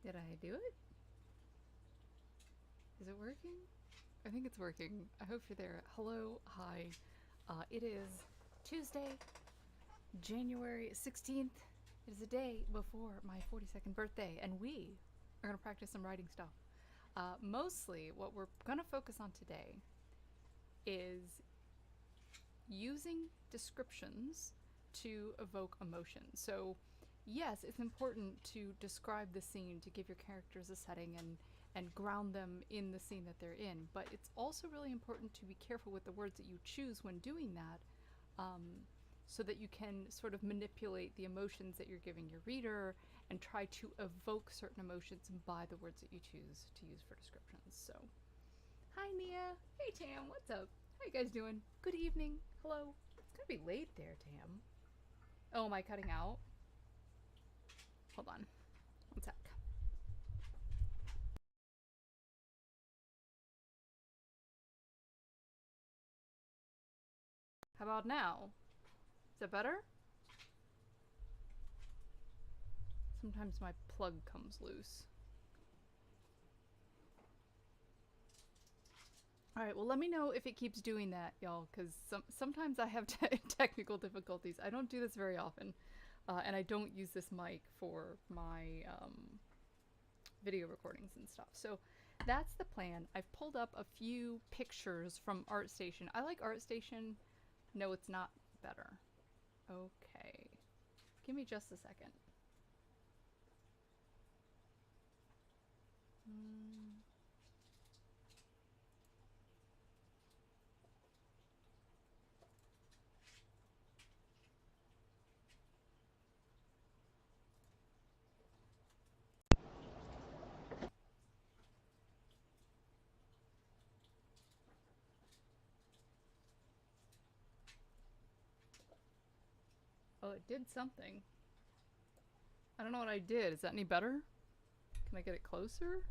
Did I do it? Is it working? I think it's working. I hope you're there. Hello, hi. It is Tuesday, January 16th. It is a day before my 42nd birthday, and we are going to practice some writing stuff. Mostly, what we're going to focus on today is using descriptions to evoke emotion. So, yes, it's important to describe the scene, to give your characters a setting and ground them in the scene that they're in, but it's also really important to be careful with the words that you choose when doing that, so that you can sort of manipulate the emotions that you're giving your reader and try to evoke certain emotions by the words that you choose to use for descriptions. So, hi Nia. Hey Tam, what's up? How you guys doing? Good evening. Hello. It's gonna be late there, Tam. Oh, am I cutting out? Hold on. One sec. How about now? Is that better? Sometimes my plug comes loose. Alright, well let me know if it keeps doing that, y'all, because sometimes I have technical difficulties. I don't do this very often, and I don't use this mic for my video recordings and stuff. So that's the plan. I've pulled up a few pictures from ArtStation. I like ArtStation. No, it's not better. Okay. Give me just a second. Oh, it did something. I don't know what I did. Is that any better? Can I get it closer?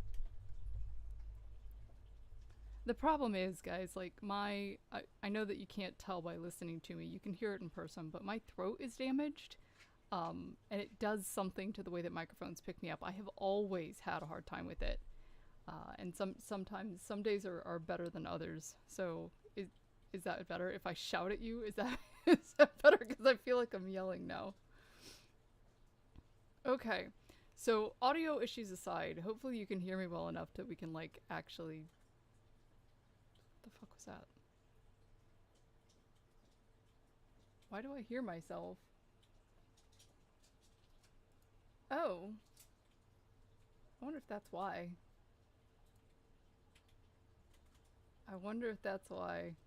The problem is, guys, like I know that you can't tell by listening to me. You can hear it in person, but my throat is damaged. And it does something to the way that microphones pick me up. I have always had a hard time with it. And sometimes, some days are better than others. So is that better if I shout at you? Is that, is that better? Because I feel like I'm yelling now. Okay. So audio issues aside, hopefully you can hear me well enough that we can like actually... What the fuck was that? Why do I hear myself? Oh. I wonder if that's why. I wonder if that's why.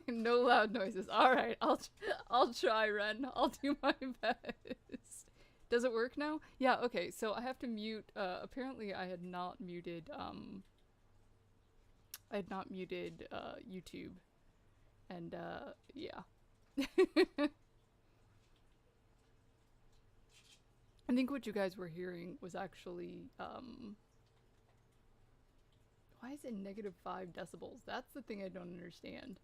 No loud noises. Alright, I'll try, Ren. I'll do my best. Does it work now? Yeah, okay, so I have to mute, apparently I had not muted, YouTube. And, yeah. I think what you guys were hearing was actually, why is it -5 decibels? That's the thing I don't understand.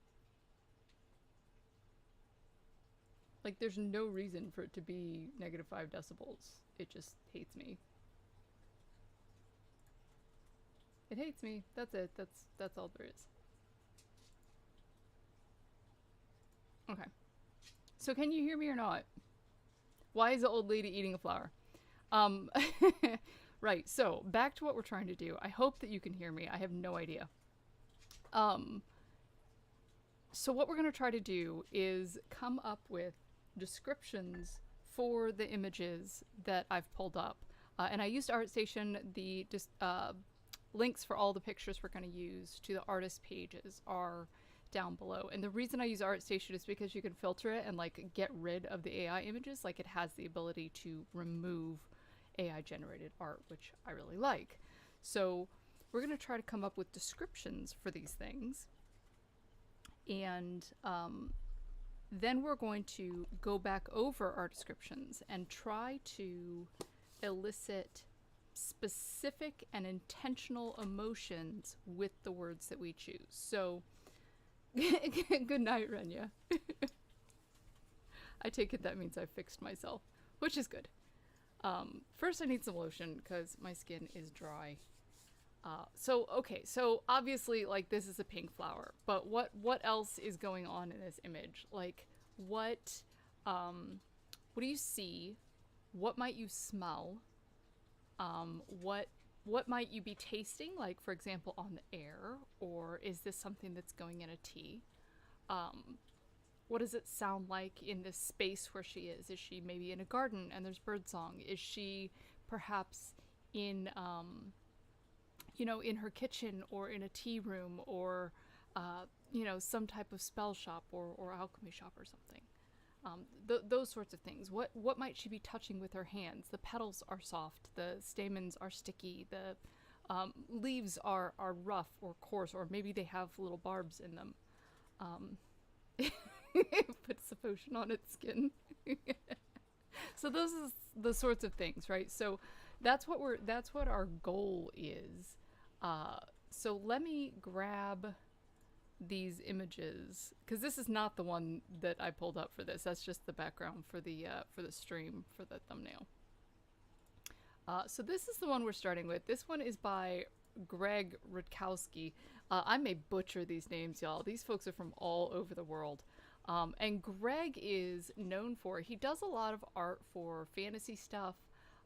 Like, there's no reason for it to be -5 decibels. It just hates me. It hates me. That's it. That's all there is. Okay. So can you hear me or not? Why is the old lady eating a flower? Right, so back to what we're trying to do. I hope that you can hear me. I have no idea. So what we're going to try to do is come up with descriptions for the images that I've pulled up. And I used ArtStation. The links for all the pictures we're going to use to the artist pages are down below. And the reason I use ArtStation is because you can filter it and like get rid of the AI images. Like it has the ability to remove AI generated art, which I really like. So we're going to try to come up with descriptions for these things. And then we're going to go back over our descriptions and try to elicit specific and intentional emotions with the words that we choose. So, good night, Renya. I take it that means I fixed myself, which is good. First I need some lotion because my skin is dry. Okay, so obviously, like, this is a pink flower, but what else is going on in this image? Like, what do you see? What might you smell? What might you be tasting? Like, for example, on the air, or is this something that's going in a tea? What does it sound like in this space where she is? Is she maybe in a garden and there's birdsong? Is she perhaps in in her kitchen or in a tea room or some type of spell shop or alchemy shop or something? Those sorts of things. What might she be touching with her hands? The petals are soft, the stamens are sticky, the leaves are rough or coarse, or maybe they have little barbs in them. Puts a potion on its skin. So those are the sorts of things, right? So that's what our goal is. So let me grab these images, because this is not the one that I pulled up for this. That's just the background for the stream, for the thumbnail. So this is the one we're starting with. This one is by Greg Rutkowski. I may butcher these names, y'all. These folks are from all over the world. And Greg is known for, he does a lot of art for fantasy stuff.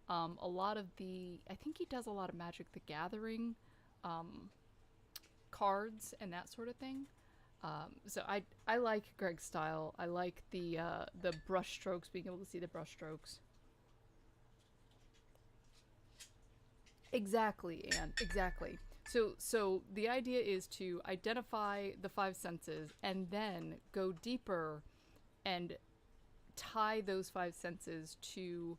I think he does a lot of Magic the Gathering cards and that sort of thing. So I like Greg's style. I like the brush strokes, being able to see the brush strokes. Exactly, Anne, exactly. So the idea is to identify the five senses and then go deeper and tie those five senses to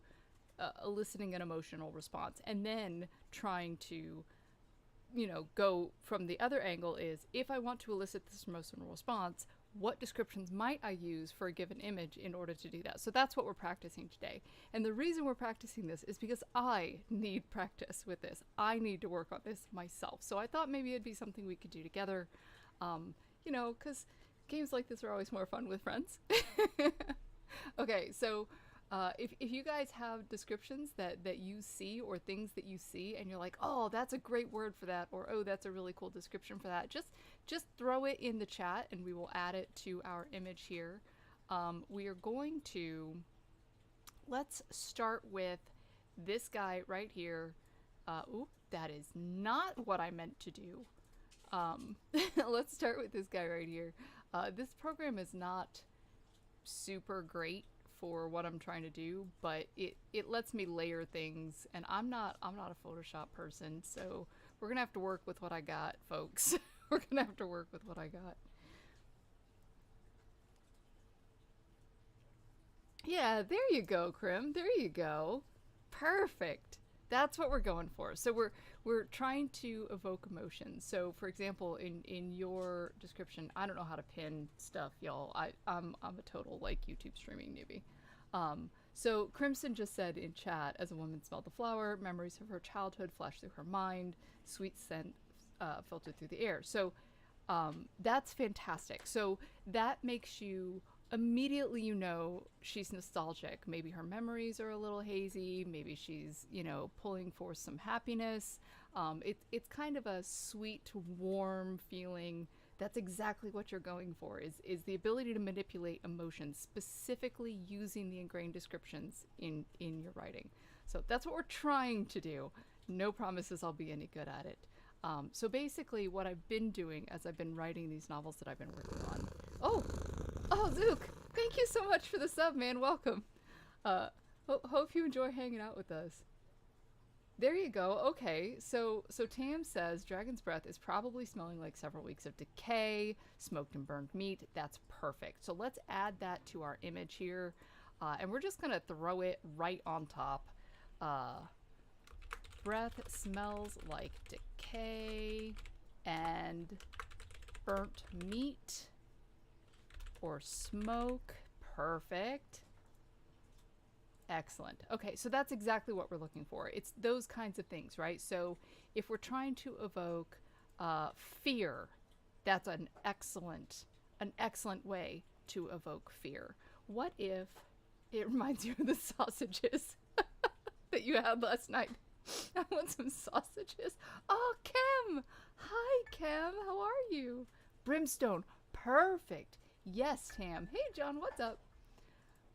eliciting an emotional response, and then trying to go from the other angle is, if I want to elicit this emotional response, what descriptions might I use for a given image in order to do that? So that's what we're practicing today. And the reason we're practicing this is because I need practice with this. I need to work on this myself. So I thought maybe it'd be something we could do together, because games like this are always more fun with friends. Okay, so if you guys have descriptions that you see, or things that you see and you're like, oh, that's a great word for that, or oh, that's a really cool description for that, just throw it in the chat and we will add it to our image here. We are going to, let's start with this guy right here. Oop, that is not what I meant to do. Let's start with this guy right here. This program is not super great for what I'm trying to do, but it lets me layer things, and I'm not a Photoshop person, so we're gonna have to work with what I got, folks. We're gonna have to work with what I got. Yeah, there you go, Krim. There you go. Perfect. That's what we're going for. So we're trying to evoke emotions. So for example, in your description, I don't know how to pin stuff, y'all. I'm a total like YouTube streaming newbie. So Crimson just said in chat, as a woman smelled the flower, memories of her childhood flashed through her mind, sweet scent filtered through the air. So that's fantastic. So that makes you immediately, she's nostalgic. Maybe her memories are a little hazy. Maybe she's, pulling for some happiness. It's kind of a sweet, warm feeling. That's exactly what you're going for, is the ability to manipulate emotions, specifically using the ingrained descriptions in your writing. So that's what we're trying to do. No promises I'll be any good at it. So basically what I've been doing as I've been writing these novels that I've been working on. Oh, Zook, thank you so much for the sub, man. Welcome. Hope you enjoy hanging out with us. There you go. Okay, so Tam says Dragon's Breath is probably smelling like several weeks of decay, smoked and burned meat. That's perfect. So let's add that to our image here, and we're just gonna throw it right on top. Breath smells like decay and burnt meat or smoke. Perfect. Excellent. Okay, so that's exactly what we're looking for. It's those kinds of things, right? So if we're trying to evoke fear, that's an excellent way to evoke fear. What if it reminds you of the sausages? that you had last night. I want some sausages. Oh, Kim! Hi, Kim. How are you? Brimstone. Perfect. Yes, Tam. Hey, John. What's up?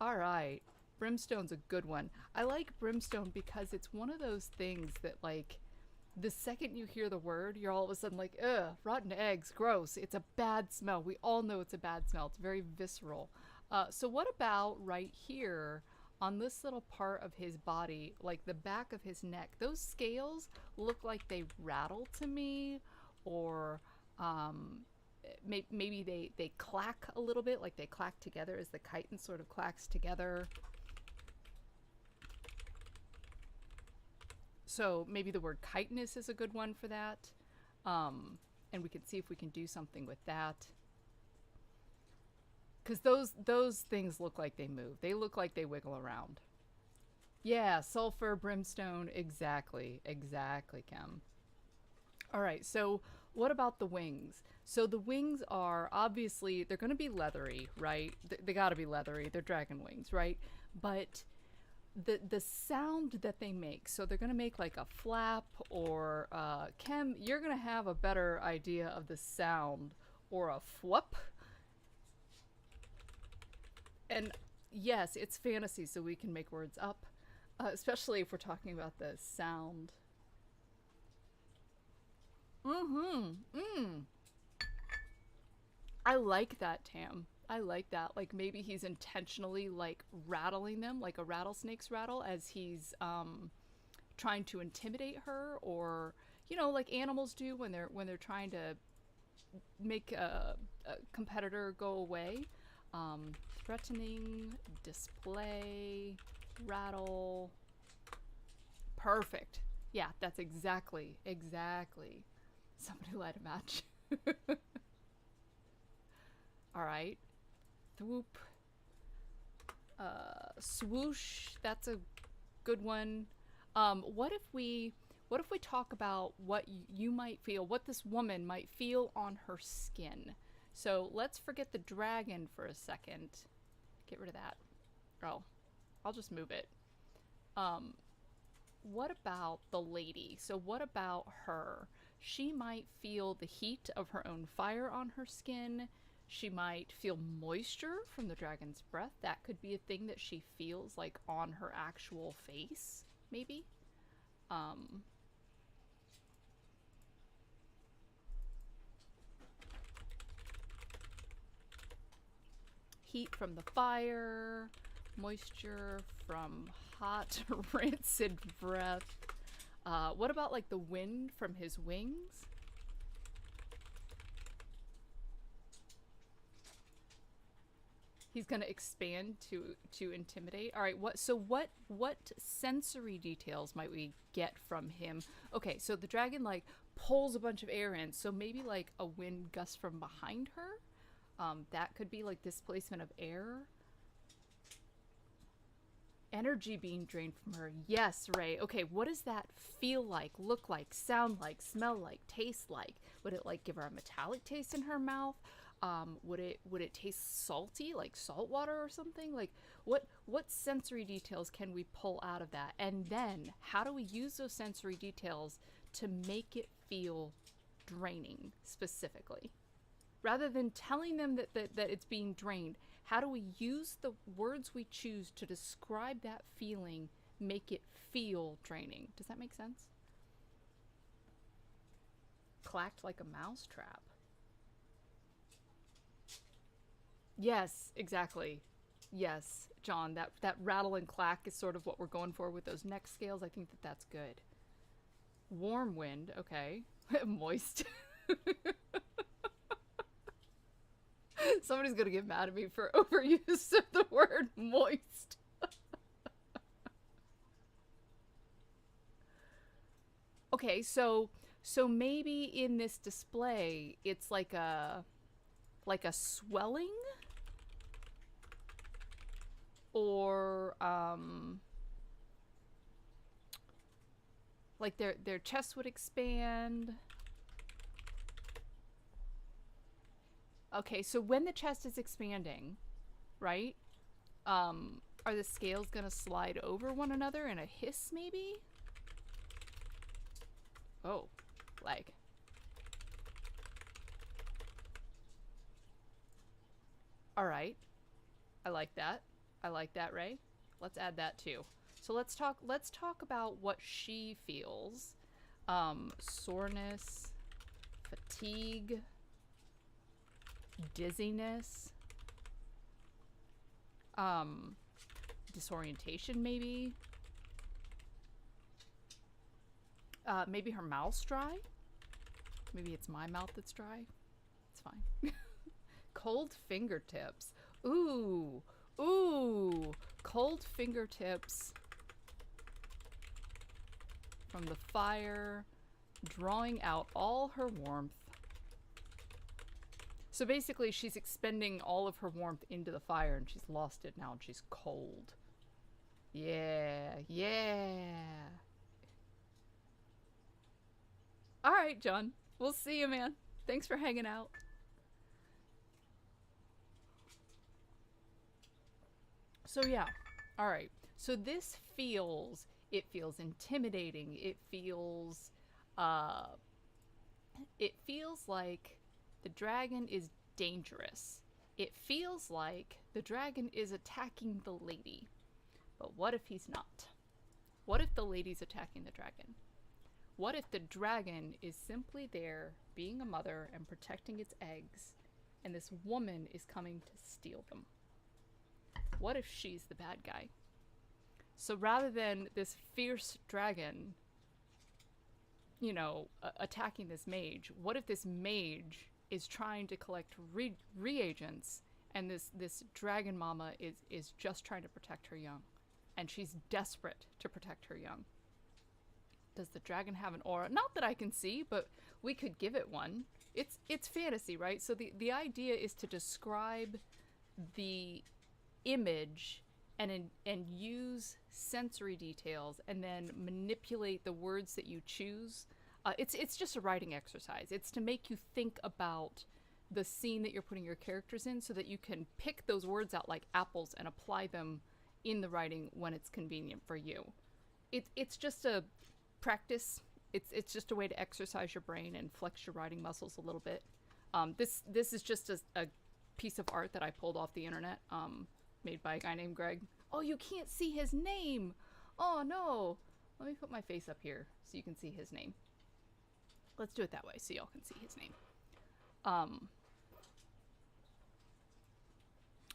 All right. Brimstone's a good one. I like brimstone because it's one of those things that, like, the second you hear the word, you're all of a sudden like, ugh, rotten eggs, gross. It's a bad smell. We all know it's a bad smell. It's very visceral. So what about right here on this little part of his body, like the back of his neck? Those scales look like they rattle to me, or maybe they clack a little bit, like they clack together as the chitin sort of clacks together. So maybe the word chitinous is a good one for that. And we can see if we can do something with that. Because those things look like they move. They look like they wiggle around. Yeah, sulfur, brimstone, exactly, Kim. All right, so what about the wings? So the wings are, obviously, they're going to be leathery, right? They got to be leathery. They're dragon wings, right? But the sound that they make, so they're going to make like a flap, or Kim, you're going to have a better idea of the sound, or a fwup. And yes, it's fantasy, so we can make words up, especially if we're talking about the sound. I like that, Tam. I like that. Like, maybe he's intentionally, like, rattling them like a rattlesnake's rattle as he's trying to intimidate her, or, you know, like animals do when they're trying to make a competitor go away. Threatening, display, rattle. Perfect. Yeah, that's exactly. Somebody light a match. All right. Thwoop. Swoosh. That's a good one. What if we talk about what you might feel, what this woman might feel on her skin? So let's forget the dragon for a second. Get rid of that. Oh, I'll just move it. What about the lady? So what about her? She might feel the heat of her own fire on her skin. She might feel moisture from the dragon's breath. That could be a thing that she feels, like, on her actual face, maybe. Heat from the fire, moisture from hot, rancid breath. What about, like, the wind from his wings? He's gonna expand to intimidate. All right, what sensory details might we get from him? Okay, so the dragon, like, pulls a bunch of air in, so maybe like a wind gust from behind her. That could be like displacement of air. Energy being drained from her. Yes, Ray. Okay, what does that feel like, look like, sound like, smell like, taste like? Would it, like, give her a metallic taste in her mouth? Would it taste salty, like salt water or something? Like, what sensory details can we pull out of that? And then how do we use those sensory details to make it feel draining specifically? Rather than telling them that it's being drained, how do we use the words we choose to describe that feeling, make it feel draining? Does that make sense? Clacked like a mousetrap. Yes, exactly. Yes, John, that rattle and clack is sort of what we're going for with those neck scales. I think that's good. Warm wind, okay. Moist. Somebody's gonna get mad at me for overuse of the word moist. Okay, so maybe in this display it's like a swelling, or like their chest would expand. Okay, so when the chest is expanding, right? Are the scales gonna slide over one another in a hiss, maybe? Oh, lag. Alright. I like that. I like that, Ray. Let's add that too. So let's talk about what she feels. Soreness, fatigue, dizziness, disorientation maybe. Maybe her mouth's dry. Maybe it's my mouth that's dry. It's fine. Cold fingertips. Ooh. Ooh. Cold fingertips from the fire, drawing out all her warmth. So basically she's expending all of her warmth into the fire and she's lost it now and she's cold. Yeah. Yeah. All right, John. We'll see you, man. Thanks for hanging out. So yeah. All right. So this feels, it feels intimidating. It feels like the dragon is dangerous. It feels like the dragon is attacking the lady. But what if he's not? What if the lady's attacking the dragon? What if the dragon is simply there being a mother and protecting its eggs, and this woman is coming to steal them? What if she's the bad guy? So rather than this fierce dragon, you know, attacking this mage, what if this mage is trying to collect reagents, and this dragon mama is just trying to protect her young, and she's desperate to protect her young? Does the dragon have an aura? Not that I can see, but we could give it one. It's fantasy, right? So the idea is to describe the image and use sensory details and then manipulate the words that you choose. It's just a writing exercise. It's to make you think about the scene that you're putting your characters in so that you can pick those words out like apples and apply them in the writing when it's convenient for you. It's just a practice. It's just a way to exercise your brain and flex your writing muscles a little bit. This is just a piece of art that I pulled off the internet, made by a guy named Greg. Oh, you can't see his name. Oh no. Let me put my face up here so you can see his name. Let's do it that way so y'all can see his name.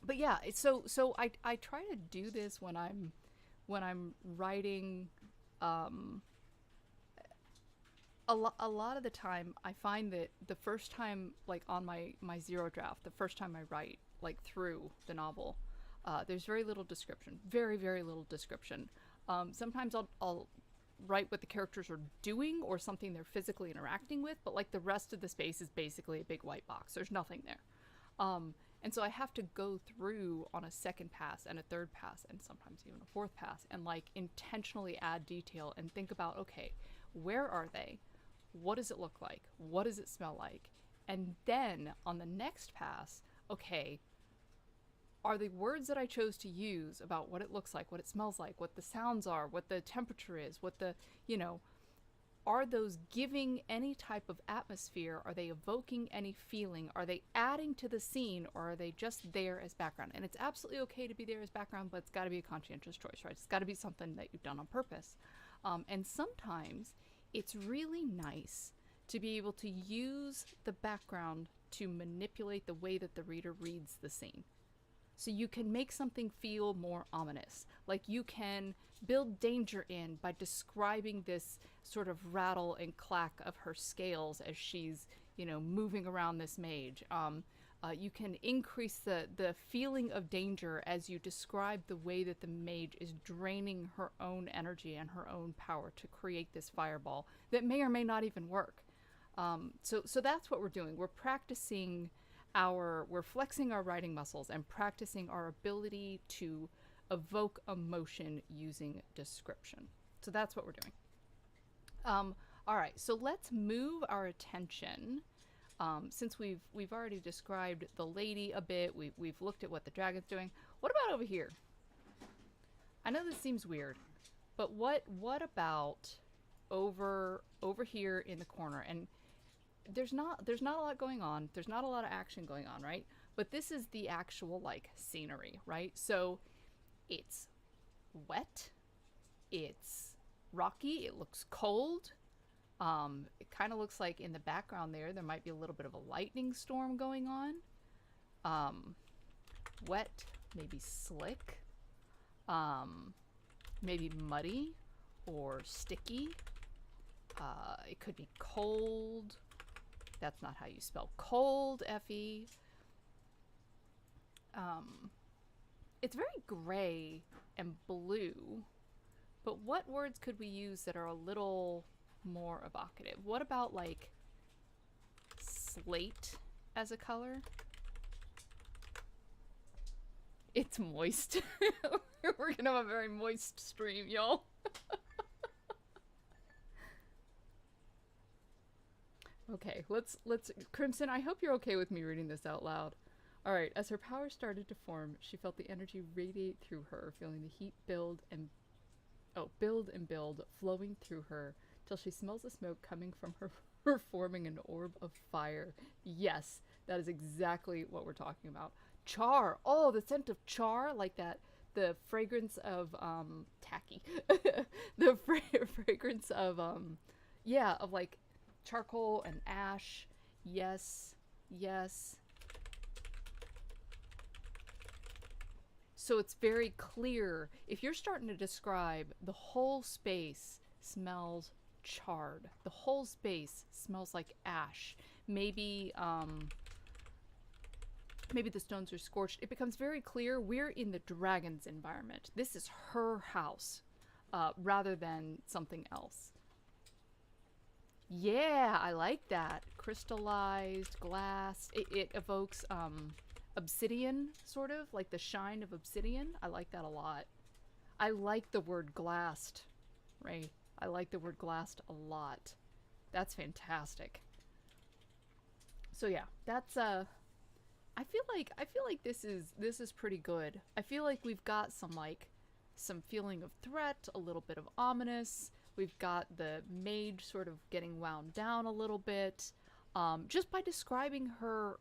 But yeah, so I try to do this when I'm writing. A lot of the time I find that the first time, like on my zero draft, the first time I write like through the novel, there's very little description, very little description. Sometimes I'll write what the characters are doing or something they're physically interacting with, but like the rest of the space is basically a big white box. There's nothing there. And so I have to go through on a second pass and a third pass and sometimes even a fourth pass and like intentionally add detail and think about, okay, where are they? What does it look like? What does it smell like? And then on the next pass, okay, are the words that I chose to use about what it looks like, what it smells like, what the sounds are, what the temperature is, what the, you know, are those giving any type of atmosphere? Are they evoking any feeling? Are they adding to the scene, or are they just there as background? And it's absolutely okay to be there as background, but it's got to be a conscientious choice, right? It's got to be something that you've done on purpose. And sometimes it's really nice to be able to use the background to manipulate the way that the reader reads the scene. So you can make something feel more ominous. Like you can build danger in by describing this sort of rattle and clack of her scales as she's, you know, moving around this mage. You can increase the feeling of danger as you describe the way that the mage is draining her own energy and her own power to create this fireball that may or may not even work. So that's what we're doing. We're practicing we're flexing our writing muscles and practicing our ability to evoke emotion using description. So that's what we're doing. All right, so let's move our attention. Since we've already described the lady a bit, we've looked at what the dragon's doing. What about over here? I know this seems weird, but what about over here in the corner? And there's not a lot going on. There's not a lot of action going on, right? But this is the actual like scenery, right? So it's wet, it's rocky, it looks cold. It kind of looks like in the background there might be a little bit of a lightning storm going on. Wet, maybe slick, maybe muddy or sticky. It could be cold. That's not how you spell cold, Effie. It's very gray and blue, but what words could we use that are a little more evocative? What about like slate as a color? It's moist. We're gonna have a very moist stream, y'all. Okay, let's Crimson, I hope you're okay with me reading this out loud. All right, as her power started to form, she felt the energy radiate through her, feeling the heat build and build, flowing through her, till she smells the smoke coming from her forming an orb of fire. Yes, that is exactly what we're talking about. Char. Oh, the scent of char, like that. The fragrance of tacky. The fragrance of yeah, of like charcoal and ash. Yes, yes. So it's very clear. If you're starting to describe, the whole space smells charred. The whole space smells like ash. Maybe maybe the stones are scorched. It becomes very clear we're in the dragon's environment. This is her house, rather than something else. Yeah, I like that. Crystallized glass. It evokes obsidian, sort of, like the shine of obsidian. I like that a lot. I like the word glassed, right? I like the word glassed a lot. That's fantastic. So yeah, that's I feel like this is pretty good. I feel like we've got some feeling of threat, a little bit of ominous. We've got the mage sort of getting wound down a little bit, just by describing her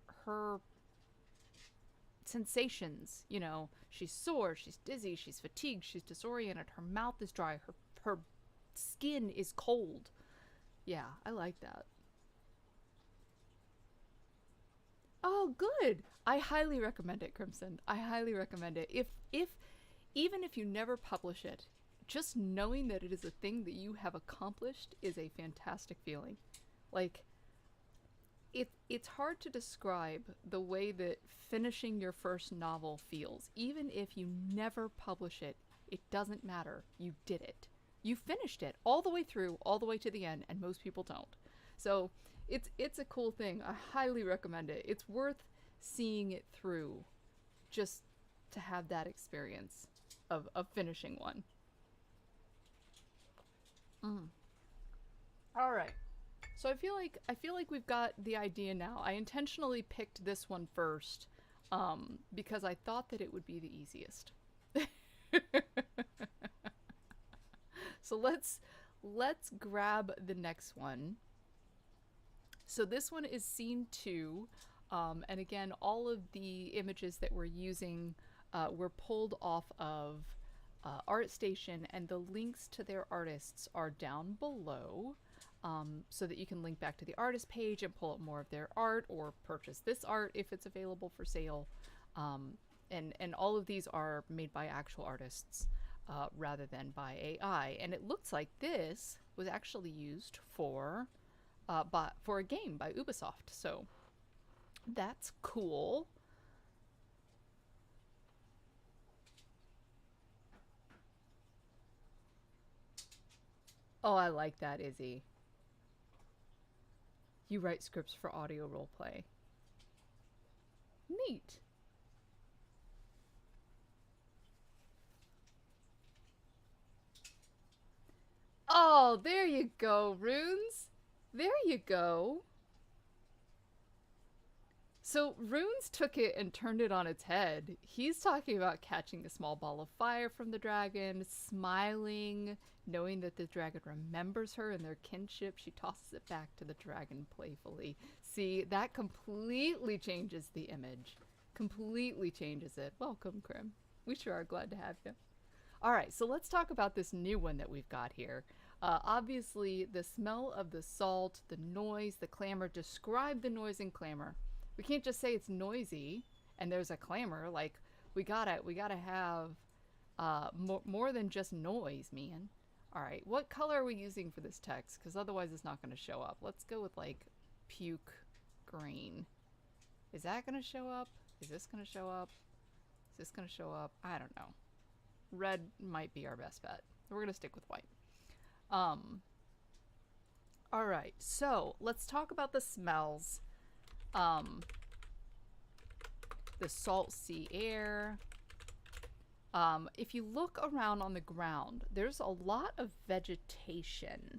sensations. You know, she's sore, she's dizzy, she's fatigued, she's disoriented, her mouth is dry, her skin is cold. Yeah, I like that. Oh, good. I highly recommend it, Crimson. I highly recommend it. If even if you never publish it, just knowing that it is a thing that you have accomplished is a fantastic feeling. Like, it's hard to describe the way that finishing your first novel feels. Even if you never publish it, it doesn't matter. You did it. You finished it all the way through, all the way to the end, and most people don't. So it's a cool thing. I highly recommend it. It's worth seeing it through just to have that experience of finishing one. All right. So I feel like we've got the idea now. I intentionally picked this one first, because I thought that it would be the easiest. So let's grab the next one. So this one is scene 2, and again, all of the images that we're using were pulled off of ArtStation, and the links to their artists are down below, so that you can link back to the artist page and pull up more of their art, or purchase this art if it's available for sale. And all of these are made by actual artists, rather than by AI. And it looks like this was actually used for a game by Ubisoft. So that's cool. Oh, I like that, Izzy. You write scripts for audio roleplay. Neat. Oh, there you go, Runes. There you go. So Runes took it and turned it on its head. He's talking about catching a small ball of fire from the dragon, smiling, knowing that the dragon remembers her and their kinship. She tosses it back to the dragon playfully. See, that completely changes the image. Completely changes it. Welcome, Krim. We sure are glad to have you. All right, so let's talk about this new one that we've got here. Obviously, the smell of the salt, the noise, the clamor. Describe the noise and clamor. We can't just say it's noisy and there's a clamor. Like, we gotta have more than just noise, man. All right, what color are we using for this text? Because otherwise it's not going to show up. Let's go with like puke green. Is that going to show up? Is this going to show up? Is this going to show up? I don't know. Red might be our best bet. We're going to stick with white. All right, so let's talk about the smells. The salt sea air. If you look around on the ground, there's a lot of vegetation.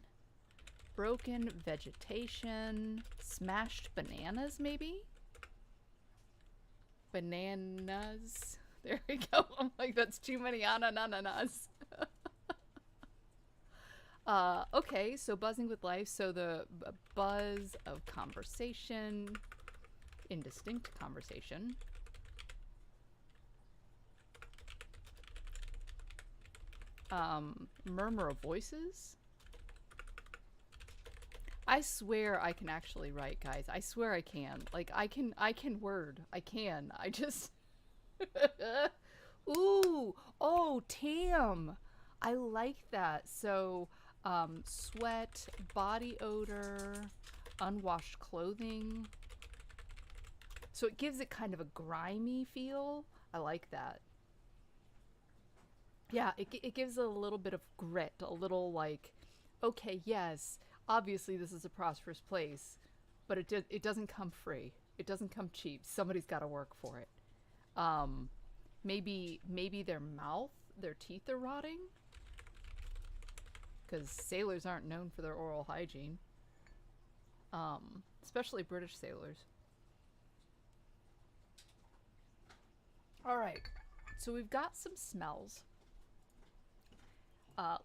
Broken vegetation. Smashed bananas, maybe? Bananas. There we go. I'm like, that's too many ananas. Okay, so buzzing with life. So the buzz of conversation. Indistinct conversation. Murmur of voices. I swear I can actually write, guys. I swear I can. Like, I can word. I can. I just... Ooh! Oh, Tam! I like that. So, sweat, body odor, unwashed clothing. So it gives it kind of a grimy feel. I like that. Yeah, it gives it a little bit of grit. A little like, okay, yes, obviously this is a prosperous place, but it doesn't come free. It doesn't come cheap. Somebody's got to work for it. Maybe their mouth, their teeth are rotting. Because sailors aren't known for their oral hygiene. Especially British sailors. All right, so we've got some smells.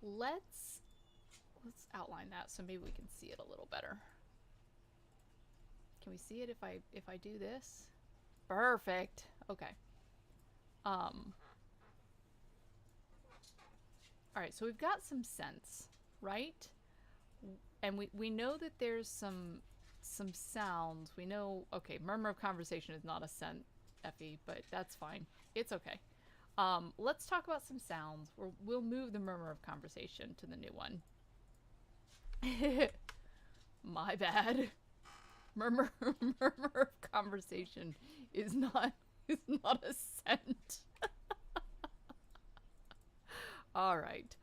Let's outline that so maybe we can see it a little better. Can we see it if I do this? Perfect. Okay. All right, so we've got some scents, right? And we know that there's some sounds. We know, okay, murmur of conversation is not a scent, Effie, but that's fine. It's okay. Let's talk about some sounds. We'll move the murmur of conversation to the new one. My bad. Murmur of conversation is not a scent. All right.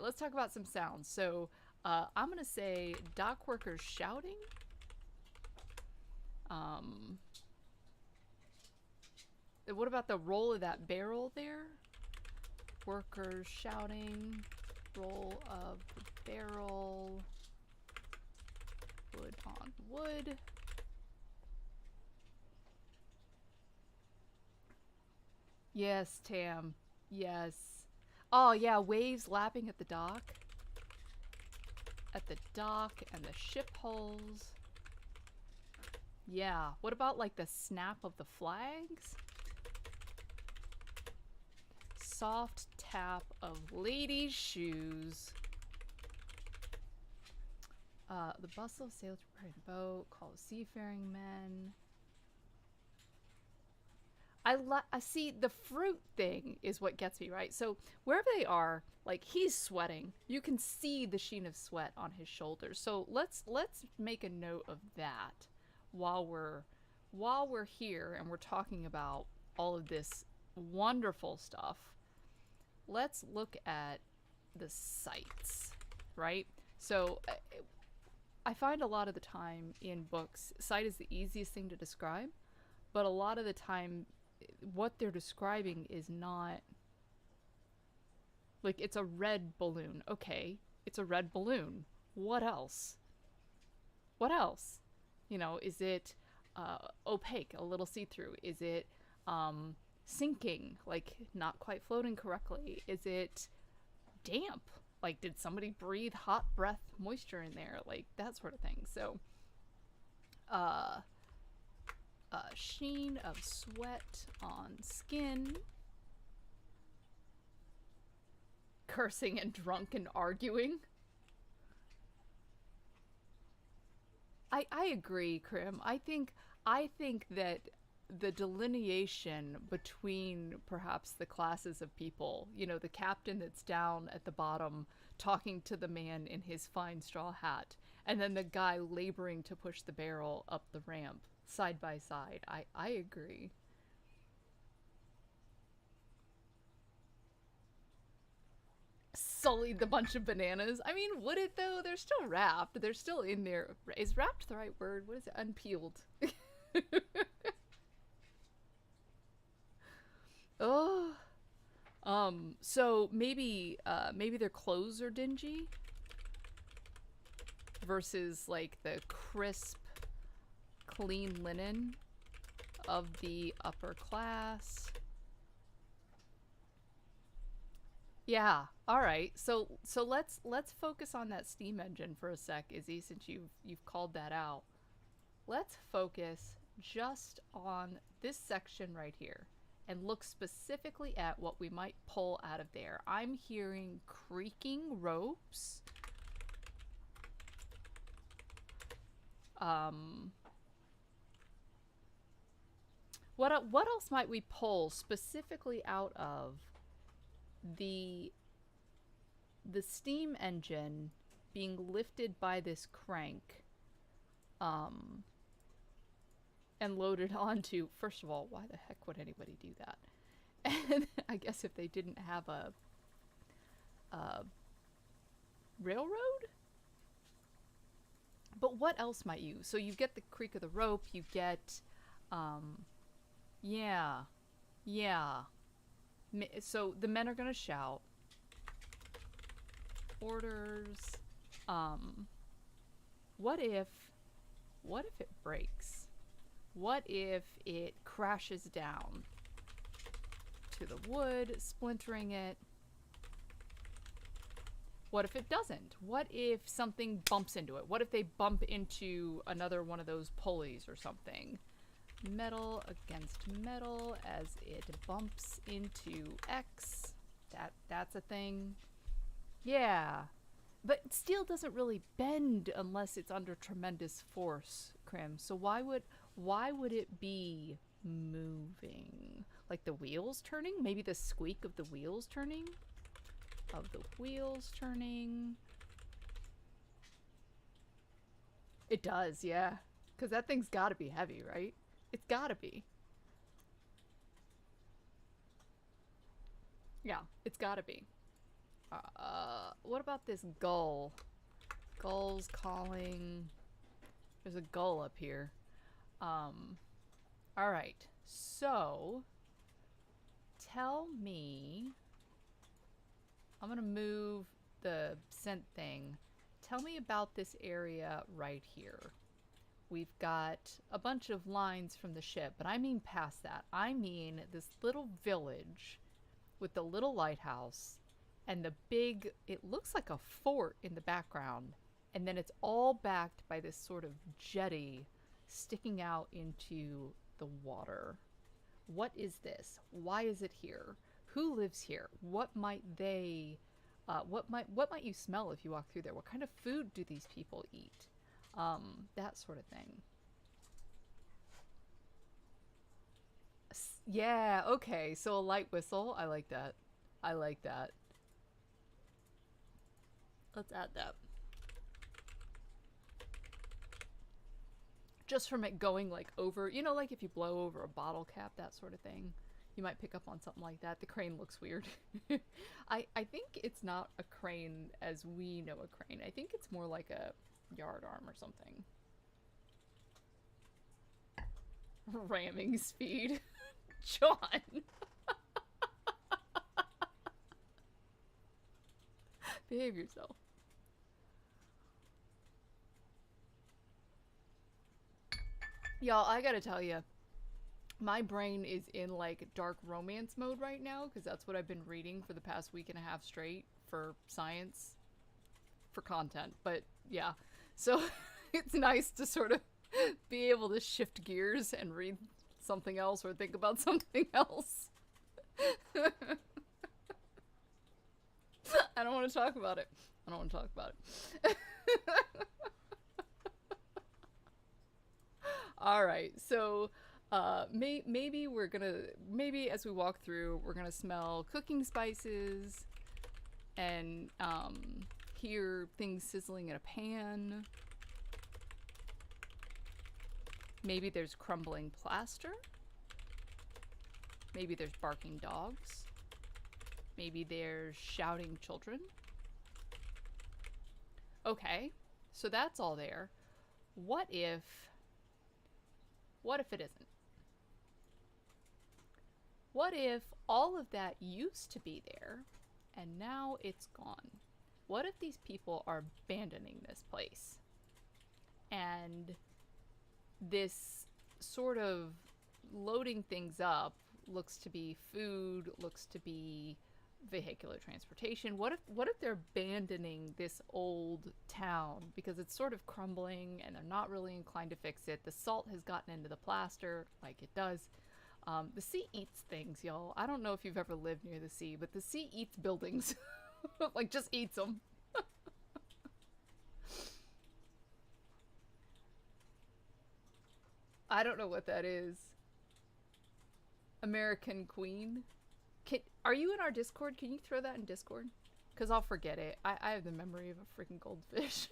Let's talk about some sounds. So I'm gonna say dock workers shouting. What about the roll of that barrel there? Workers shouting. Roll of the barrel. Wood on wood. Yes, Tam. Yes. Oh, yeah, waves lapping at the dock. At the dock and the ship hulls. Yeah. What about, like, the snap of the flags? Soft tap of ladies' shoes. The bustle of sailors preparing the boat. Call of seafaring men. I see the fruit thing is what gets me, right? So wherever they are, like, he's sweating. You can see the sheen of sweat on his shoulders. So let's make a note of that while we're here and we're talking about all of this wonderful stuff. Let's look at the sights, right? So I find a lot of the time in books, sight is the easiest thing to describe, but a lot of the time what they're describing is not, like, it's a red balloon. Okay, it's a red balloon. What else? What else? You know, is it opaque, a little see-through? Is it sinking, like not quite floating correctly? Is it damp? Like, did somebody breathe hot breath moisture in there? Like, that sort of thing. So, sheen of sweat on skin. Cursing and drunk and arguing. I agree, Krim. I think that the delineation between perhaps the classes of people, you know, the captain that's down at the bottom talking to the man in his fine straw hat, and then the guy laboring to push the barrel up the ramp side by side. I agree. Sullied the bunch of bananas. I mean, would it though? They're still wrapped. They're still in there. Is wrapped the right word? What is it? Unpeeled. Oh. So maybe their clothes are dingy versus like the crisp, clean linen of the upper class. Yeah. All right. So let's focus on that steam engine for a sec, Izzy, since you've called that out. Let's focus just on this section right here and look specifically at what we might pull out of there. I'm hearing creaking ropes. What else might we pull specifically out of the steam engine being lifted by this crank and loaded onto? First of all, why the heck would anybody do that? And I guess if they didn't have a railroad? But what else might you? So you get the creak of the rope, you get yeah. So the men are gonna shout orders. What if it breaks? What if it crashes down to the wood, splintering it? What if it doesn't? What if something bumps into it? What if they bump into another one of those pulleys or something? Metal against metal as it bumps into X. That's a thing. Yeah. But steel doesn't really bend unless it's under tremendous force, Krim. So why would it be moving? Like the wheels turning? Maybe the squeak of the wheels turning? Of the wheels turning. It does, yeah. Because that thing's gotta be heavy, right? It's gotta be. Yeah, it's gotta be. What about this gull? Gull's calling. There's a gull up here. Alright. So, tell me... I'm gonna move the scent thing. Tell me about this area right here. We've got a bunch of lines from the ship, but I mean past that. I mean this little village with the little lighthouse and the big, it looks like a fort in the background, and then it's all backed by this sort of jetty sticking out into the water. What is this? Why is it here? Who lives here? What might they, what might you smell if you walk through there? What kind of food do these people eat? That sort of thing. Yeah, okay, so a light whistle. I like that. I like that. Let's add that. Just from it going like over, you know, like if you blow over a bottle cap, that sort of thing. You might pick up on something like that. The crane looks weird. I think it's not a crane as we know a crane. I think it's more like a yard arm or something. Ramming speed. John. Behave yourself. Y'all, I gotta tell you, my brain is in like dark romance mode right now because that's what I've been reading for the past week and a half straight for science, for content. But yeah, so it's nice to sort of be able to shift gears and read something else or think about something else. I don't want to talk about it. I don't want to talk about it. All right, so maybe as we walk through, we're gonna smell cooking spices and hear things sizzling in a pan. Maybe there's crumbling plaster. Maybe there's barking dogs. Maybe there's shouting children. Okay, so that's all there. What if it isn't? What if all of that used to be there and now it's gone? What if these people are abandoning this place? And this sort of loading things up looks to be food, looks to be vehicular transportation. What if they're abandoning this old town because it's sort of crumbling and they're not really inclined to fix it? The salt has gotten into the plaster like it does. The sea eats things, y'all. I don't know if you've ever lived near the sea, but the sea eats buildings. Like, just eats them. I don't know what that is. American Queen? Are you in our Discord? Can you throw that in Discord? Because I'll forget it. I have the memory of a freaking goldfish.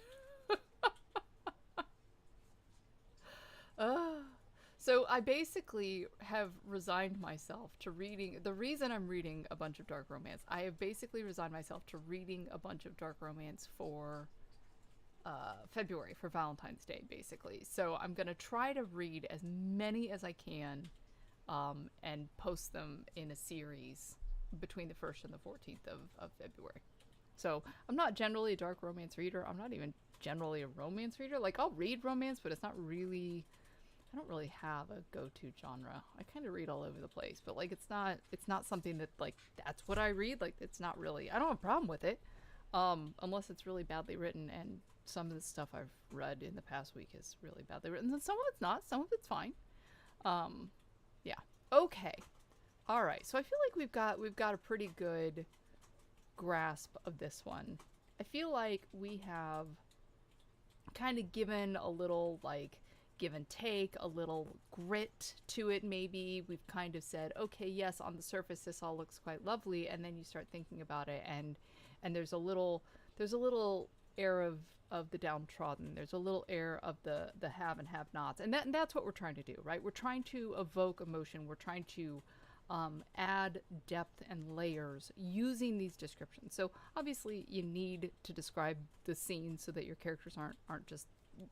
So I basically have resigned myself to reading. The reason I'm reading a bunch of dark romance, I have basically resigned myself to reading a bunch of dark romance for February, for Valentine's Day, basically. So I'm going to try to read as many as I can and post them in a series between the 1st and the 14th of February. So I'm not generally a dark romance reader. I'm not even generally a romance reader. Like, I'll read romance, but it's not really, I don't really have a go-to genre. I kind of read all over the place, but like it's not something that like that's what I read. Like, it's not really, I don't have a problem with it, unless it's really badly written, and some of the stuff I've read in the past week is really badly written, and some of it's not. Some of it's fine. Yeah. Okay. All right. So I feel like we've got a pretty good grasp of this one. I feel like we have kind of given a little like give and take, a little grit to it. Maybe we've kind of said, okay, yes, on the surface this all looks quite lovely, and then you start thinking about it, and there's a little air of the downtrodden. There's a little air of the have and have nots, and that's what we're trying to do, right? We're trying to evoke emotion. We're trying to add depth and layers using these descriptions. So obviously you need to describe the scene so that your characters aren't just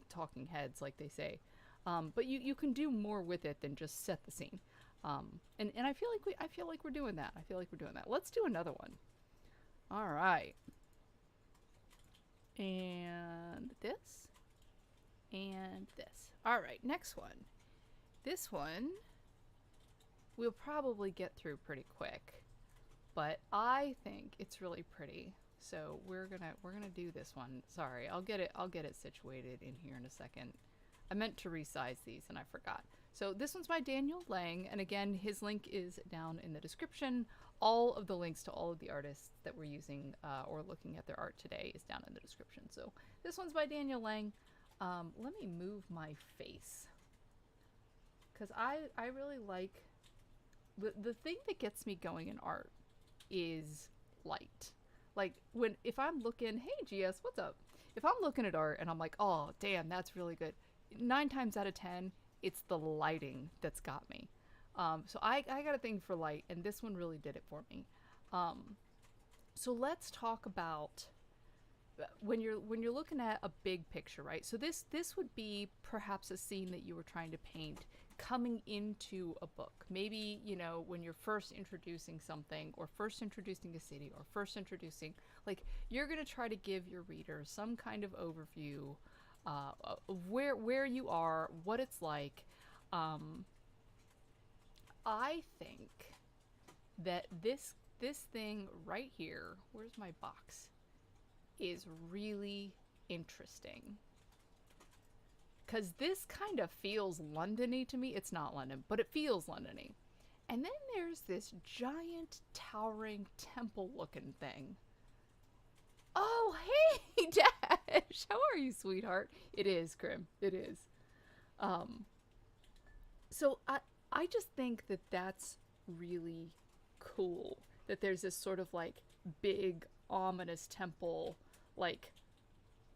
talking heads like they say, but you can do more with it than just set the scene. And I feel like we're doing that. Let's do another one. All right. And this. And this. All right, next one. This one we'll probably get through pretty quick, but I think it's really pretty. So we're gonna do this one. Sorry, I'll get it situated in here in a second. I meant to resize these and I forgot. So this one's by Daniel Lang, and again, his link is down in the description. All of the links to all of the artists that we're using or looking at their art today is down in the description. So this one's by Daniel Lang. Let me move my face, because I really like the thing that gets me going in art is light. Like, if I'm looking, hey GS, what's up? If I'm looking at art and I'm like, oh damn, that's really good, 9 times out of 10 it's the lighting that's got me. So I got a thing for light, and this one really did it for me. So let's talk about when you're looking at a big picture, right? So this would be perhaps a scene that you were trying to paint coming into a book. Maybe, you know, when you're first introducing something, or first introducing a city, or first introducing, like, you're going to try to give your reader some kind of overview of where you are, what it's like. Um, I think that this thing right here, where's my box, is really interesting. Because this kind of feels Londony to me. It's not London, but it feels Londony. And then there's this giant, towering, temple-looking thing. Oh, hey, Dash! How are you, sweetheart? It is, Krim. It is. So I just think that that's really cool. That there's this sort of like big, ominous temple, like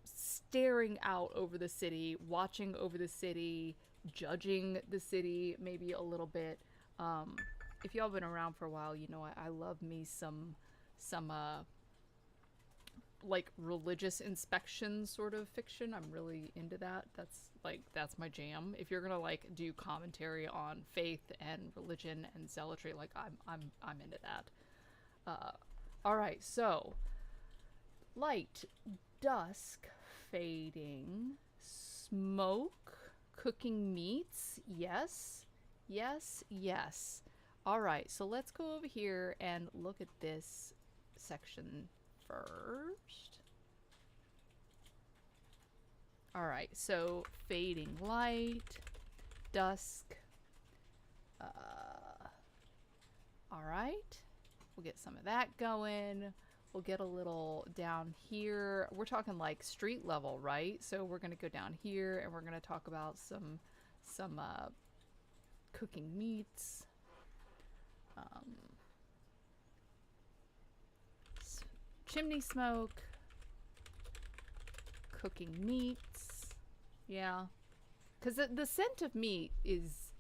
staring out over the city, watching over the city, judging the city maybe a little bit. If y'all been around for a while, you know I love me some like religious inspection sort of fiction. I'm really into that. That's my jam. If you're gonna like do commentary on faith and religion and zealotry, like I'm into that. All right, so light, dusk, fading, smoke, cooking meats. Yes, yes, yes. All right, so let's go over here and look at this section first. All right, so fading light, dusk. All right, we'll get some of that going. We'll get a little down here. We're talking like street level, right? So we're gonna go down here and we're gonna talk about some cooking meats. Chimney smoke, cooking meats. Yeah, because the scent of meat is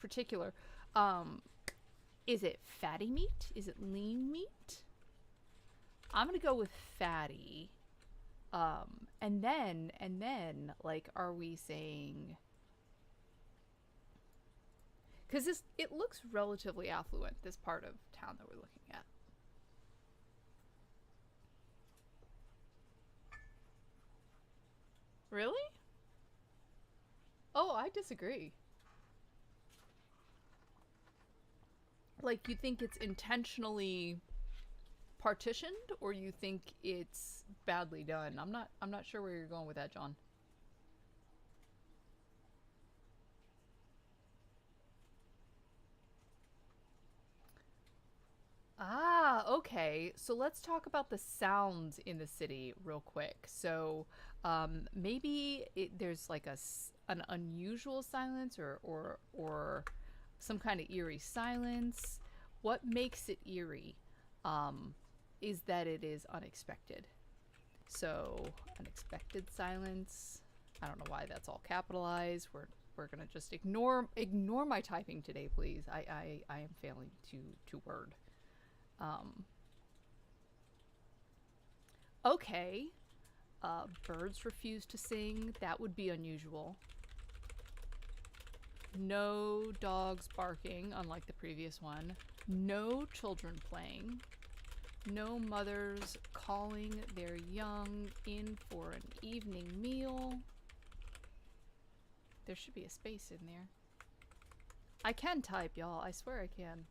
particular. Is it fatty meat? Is it lean meat? I'm gonna go with fatty. And then like, are we saying? Because it looks relatively affluent, this part of town that we're looking at. Really? Oh, I disagree. Like, you think it's intentionally partitioned, or you think it's badly done? I'm not sure where you're going with that, John. Ah, okay. So let's talk about the sounds in the city real quick. So, maybe there's like an unusual silence, or some kind of eerie silence. What makes it eerie, is that it is unexpected. So, unexpected silence. I don't know why that's all capitalized. We're gonna just ignore my typing today, please. I am failing to word. Okay. Birds refuse to sing. That would be unusual. No dogs barking, unlike the previous one. No children playing. No mothers calling their young in for an evening meal. There should be a space in there. I can type, y'all. I swear I can.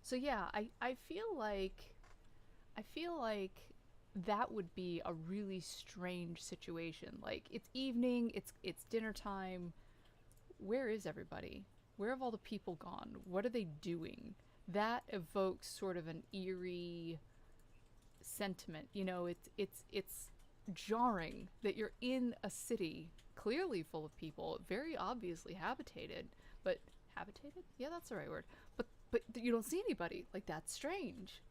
So yeah, I feel like that would be a really strange situation. Like, it's evening, it's dinner time. Where is everybody? Where have all the people gone? What are they doing? That evokes sort of an eerie sentiment. You know, it's jarring that you're in a city clearly full of people, very obviously habitated, but habitated? Yeah, that's the right word. But you don't see anybody. Like, that's strange.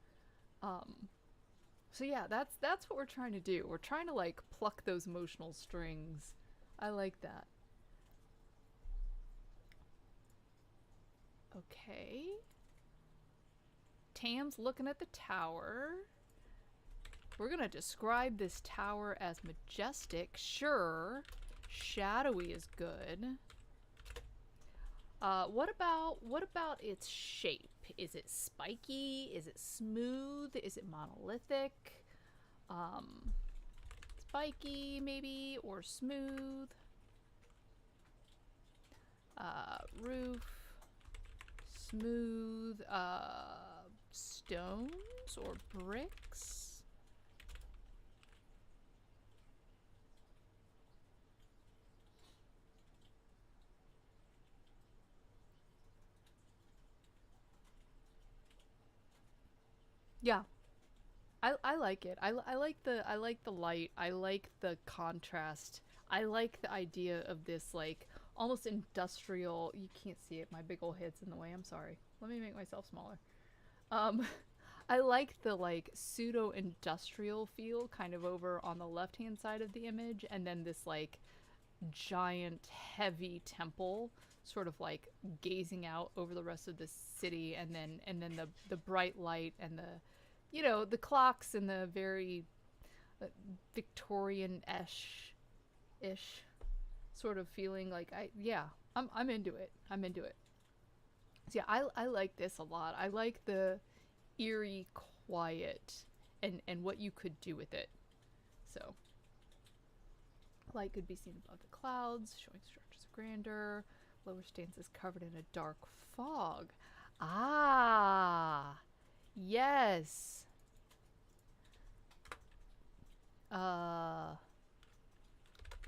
So yeah, that's what we're trying to do. We're trying to like pluck those emotional strings. I like that. Okay. Tam's looking at the tower. We're gonna describe this tower as majestic. Sure. Shadowy is good. What about its shape? Is it spiky? Is it smooth? Is it monolithic? Spiky maybe, or smooth? Roof, smooth, stones or bricks. Yeah, I like it. I like the light. I like the contrast. I like the idea of this like almost industrial. You can't see it. My big old head's in the way. I'm sorry. Let me make myself smaller. Um, I like the like pseudo industrial feel kind of over on the left hand side of the image, and then this like giant heavy temple sort of like gazing out over the rest of the city, and then the bright light and the the clocks and the very Victorian-ish sort of feeling like I'm into it. I'm into it. So yeah, I like this a lot. I like the eerie quiet and what you could do with it. So light could be seen above the clouds, showing structures of grandeur. Lower stanzas covered in a dark fog. Ah, yes.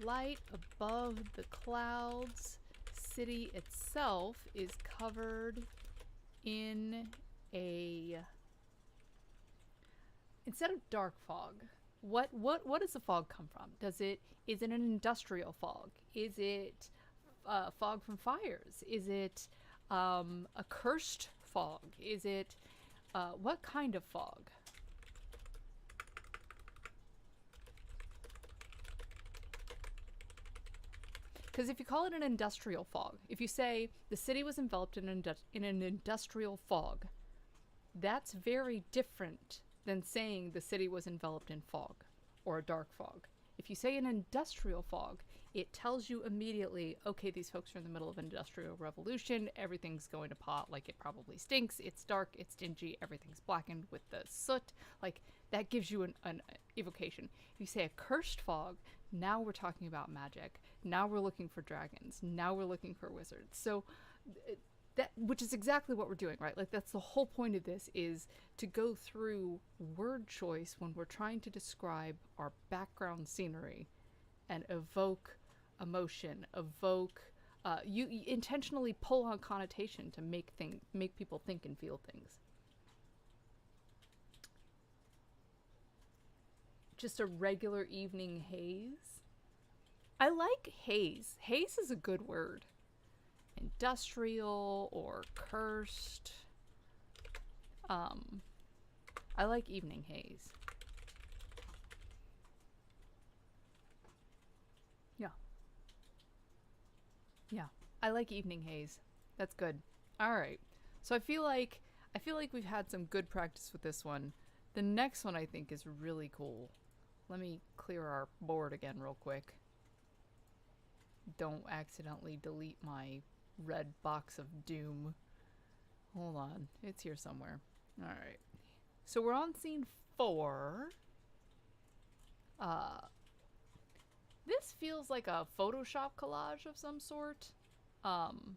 Light above the clouds. City itself is covered in a, instead of dark fog, what does the fog come from? Is it an industrial fog? Is it fog from fires? Is it a cursed fog? Is it what kind of fog? Because if you call it an industrial fog, if you say the city was enveloped in an industrial fog, that's very different than saying the city was enveloped in fog or a dark fog. If you say an industrial fog, it tells you immediately, okay, these folks are in the middle of an industrial revolution, everything's going to pot, like it probably stinks, it's dark, it's dingy, everything's blackened with the soot. Like, that gives you an evocation. If you say a cursed fog, now we're talking about magic. Now we're looking for dragons. Now we're looking for wizards. So that, which is exactly what we're doing, right? Like, that's the whole point of this, is to go through word choice when we're trying to describe our background scenery and evoke emotion, evoke you intentionally pull on connotation to make people think and feel things. Just a regular evening haze. I like haze. Haze is a good word. Industrial or cursed. I like evening haze. Yeah. Yeah. I like evening haze. That's good. All right. So I feel like we've had some good practice with this one. The next one I think is really cool. Let me clear our board again real quick. Don't accidentally delete my red box of doom. Hold on. It's here somewhere. All right. So we're on scene 4. This feels like a Photoshop collage of some sort. I'm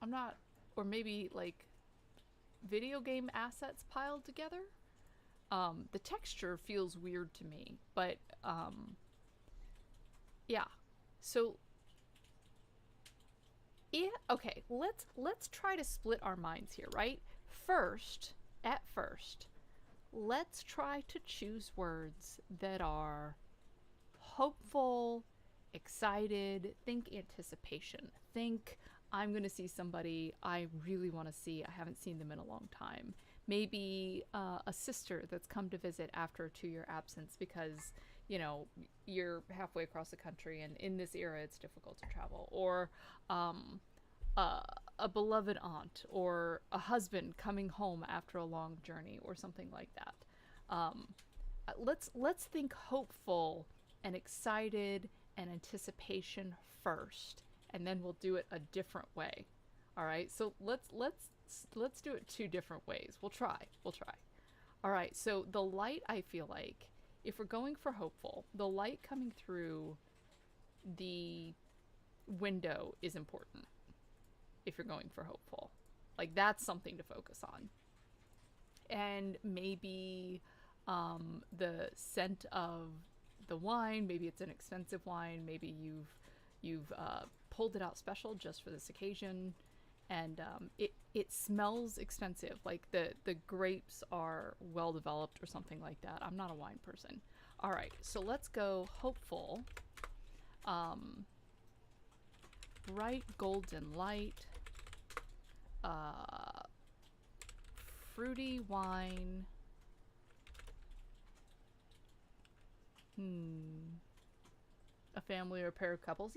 not, or maybe like video game assets piled together. The texture feels weird to me, but yeah. So yeah, okay, let's try to split our minds here, right? At first, let's try to choose words that are hopeful, excited, think anticipation, think I'm gonna see somebody I really want to see. I haven't seen them in a long time. Maybe a sister that's come to visit after a 2-year absence because, you know, you're halfway across the country and in this era it's difficult to travel. Or a beloved aunt or a husband coming home after a long journey or something like that. Let's think hopeful and excited and anticipation first, and then we'll do it a different way. All right, so let's do it 2 different ways. We'll try. All right, so the light, I feel like, if we're going for hopeful, the light coming through the window is important if you're going for hopeful. Like, that's something to focus on. And maybe the scent of the wine, maybe it's an expensive wine, maybe you've pulled it out special just for this occasion, and it smells expensive, like the grapes are well developed or something like that. I'm not a wine person. All right, so let's go hopeful. Bright golden light, fruity wine. A family or a pair of couples.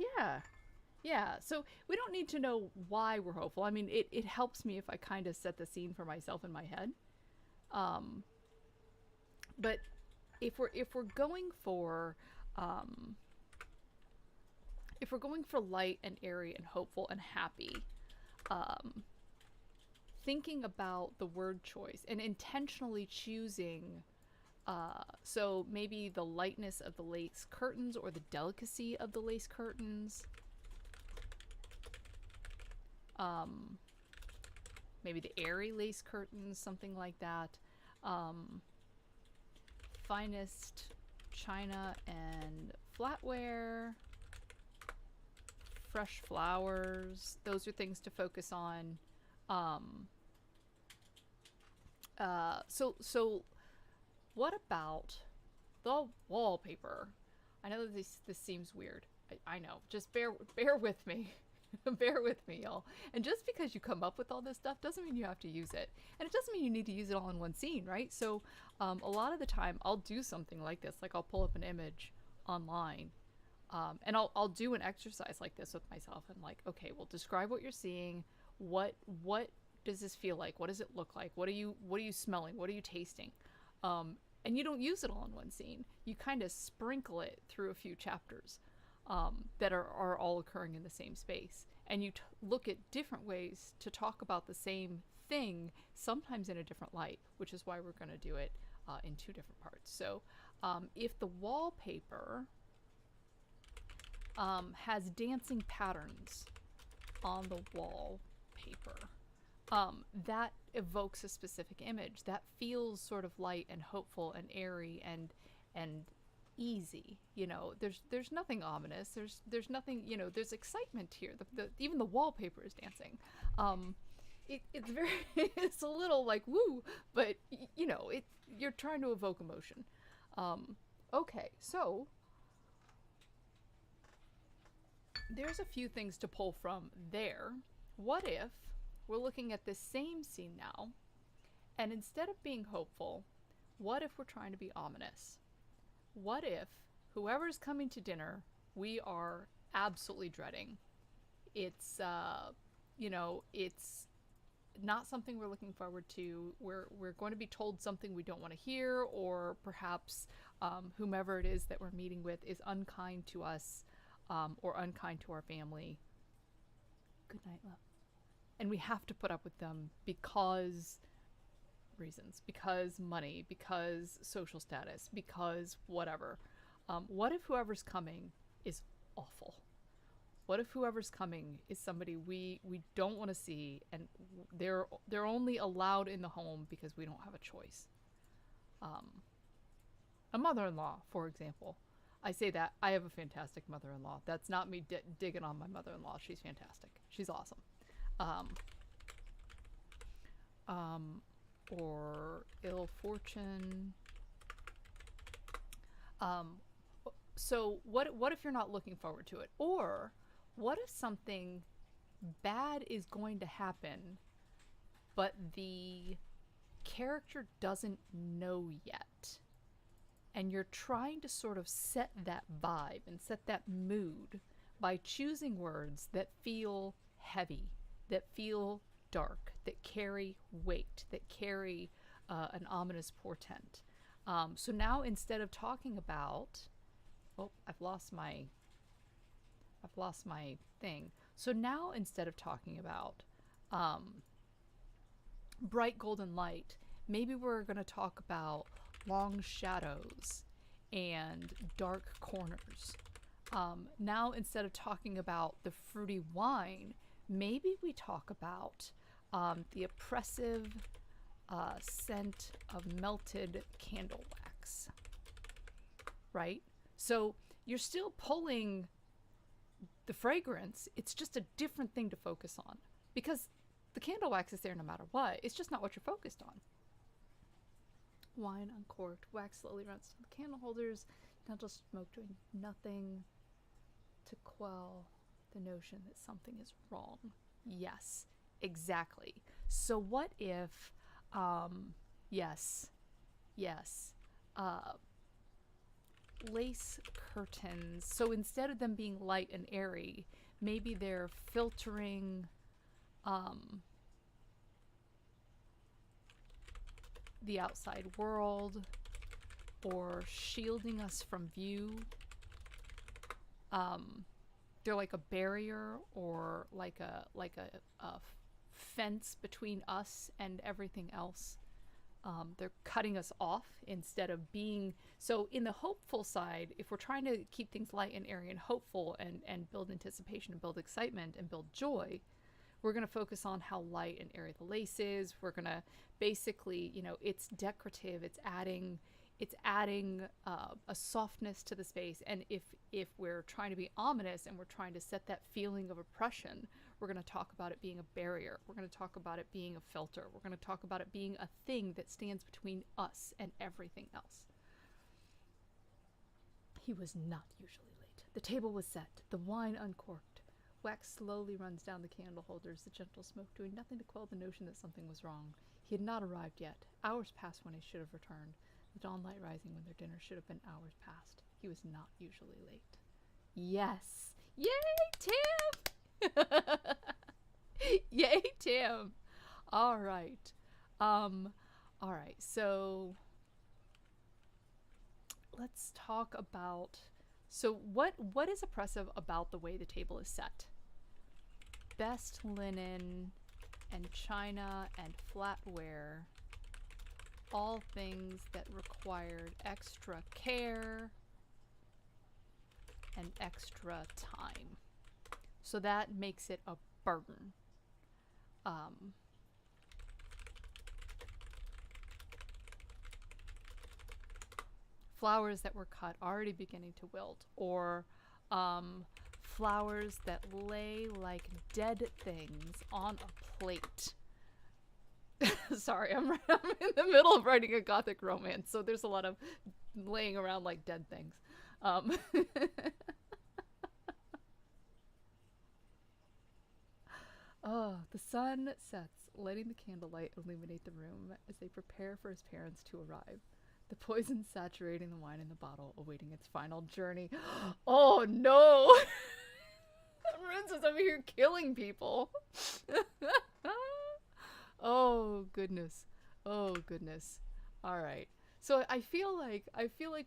Yeah, so we don't need to know why we're hopeful. I mean, it helps me if I kind of set the scene for myself in my head. But if we're going for light and airy and hopeful and happy, thinking about the word choice and intentionally choosing, so maybe the lightness of the lace curtains or the delicacy of the lace curtains. Maybe the airy lace curtains, something like that. Finest china and flatware. Fresh flowers. Those are things to focus on. So what about the wallpaper? I know that this seems weird. I know. Just bear with me. Bear with me, y'all. And just because you come up with all this stuff doesn't mean you have to use it. And it doesn't mean you need to use it all in one scene, right? So a lot of the time I'll do something like this. Like, I'll pull up an image online, and I'll do an exercise like this with myself. And like, okay, well, describe what you're seeing. What does this feel like? What does it look like? What are you smelling? What are you tasting? And you don't use it all in one scene. You kind of sprinkle it through a few chapters that are all occurring in the same space. And you look at different ways to talk about the same thing, sometimes in a different light, which is why we're going to do it in two different parts. So if the wallpaper has dancing patterns on the wallpaper, that evokes a specific image that feels sort of light and hopeful and airy and easy. You know, there's nothing ominous. There's nothing, you know, there's excitement here. Even the wallpaper is dancing. It's very it's a little like woo, but you know, you're trying to evoke emotion. Okay, so there's a few things to pull from there. What if we're looking at this same scene now, and instead of being hopeful, what if we're trying to be ominous? What if whoever's coming to dinner, we are absolutely dreading? It's, you know, it's not something we're looking forward to. We're going to be told something we don't want to hear, or perhaps whomever it is that we're meeting with is unkind to us, or unkind to our family. Good night, love. And we have to put up with them because reasons, because money, because social status, because whatever. What if whoever's coming is awful? What if whoever's coming is somebody we don't want to see, and they're only allowed in the home because we don't have a choice? A mother-in-law, for example. I say that I have a fantastic mother-in-law. That's not me digging on my mother-in-law. She's fantastic. She's awesome. Or ill fortune. So what if you're not looking forward to it? Or what if something bad is going to happen, but the character doesn't know yet? And you're trying to sort of set that vibe and set that mood by choosing words that feel heavy, that feel dark, that carry weight, that carry an ominous portent. So now instead of talking about, oh, I've lost my thing. So now instead of talking about bright golden light, maybe we're going to talk about long shadows and dark corners. Now, instead of talking about the fruity wine, maybe we talk about the oppressive scent of melted candle wax, right? So you're still pulling the fragrance, it's just a different thing to focus on because the candle wax is there no matter what. It's just not what you're focused on. Wine uncorked, wax slowly runs to the candle holders, gentle smoke doing nothing to quell the notion that something is wrong. Yes, exactly. So what if, yes, lace curtains. So instead of them being light and airy, maybe they're filtering the outside world or shielding us from view. They're like a barrier or like a fence between us and everything else. They're cutting us off instead of being. So in the hopeful side, if we're trying to keep things light and airy and hopeful and build anticipation and build excitement and build joy, we're going to focus on how light and airy the lace is. We're going to basically, you know, it's decorative. It's adding a softness to the space. And if we're trying to be ominous and we're trying to set that feeling of oppression, we're going to talk about it being a barrier. We're going to talk about it being a filter. We're going to talk about it being a thing that stands between us and everything else. He was not usually late. The table was set, the wine uncorked. Wax slowly runs down the candle holders, the gentle smoke doing nothing to quell the notion that something was wrong. He had not arrived yet. Hours passed when he should have returned. The dawn light rising when their dinner should have been hours past. He was not usually late. Yes! Yay, Tim! Yay, Tim! All right. So let's talk about, so what is oppressive about the way the table is set? Best linen and china and flatware, all things that required extra care and extra time. So that makes it a burden. Flowers that were cut already beginning to wilt, or flowers that lay like dead things on a plate. Sorry, I'm in the middle of writing a gothic romance, so there's a lot of laying around like dead things. Oh, the sun sets, letting the candlelight illuminate the room as they prepare for his parents to arrive. The poison saturating the wine in the bottle, awaiting its final journey. Oh no! Rinse is over here killing people. Oh goodness. Oh goodness. All right. So I feel like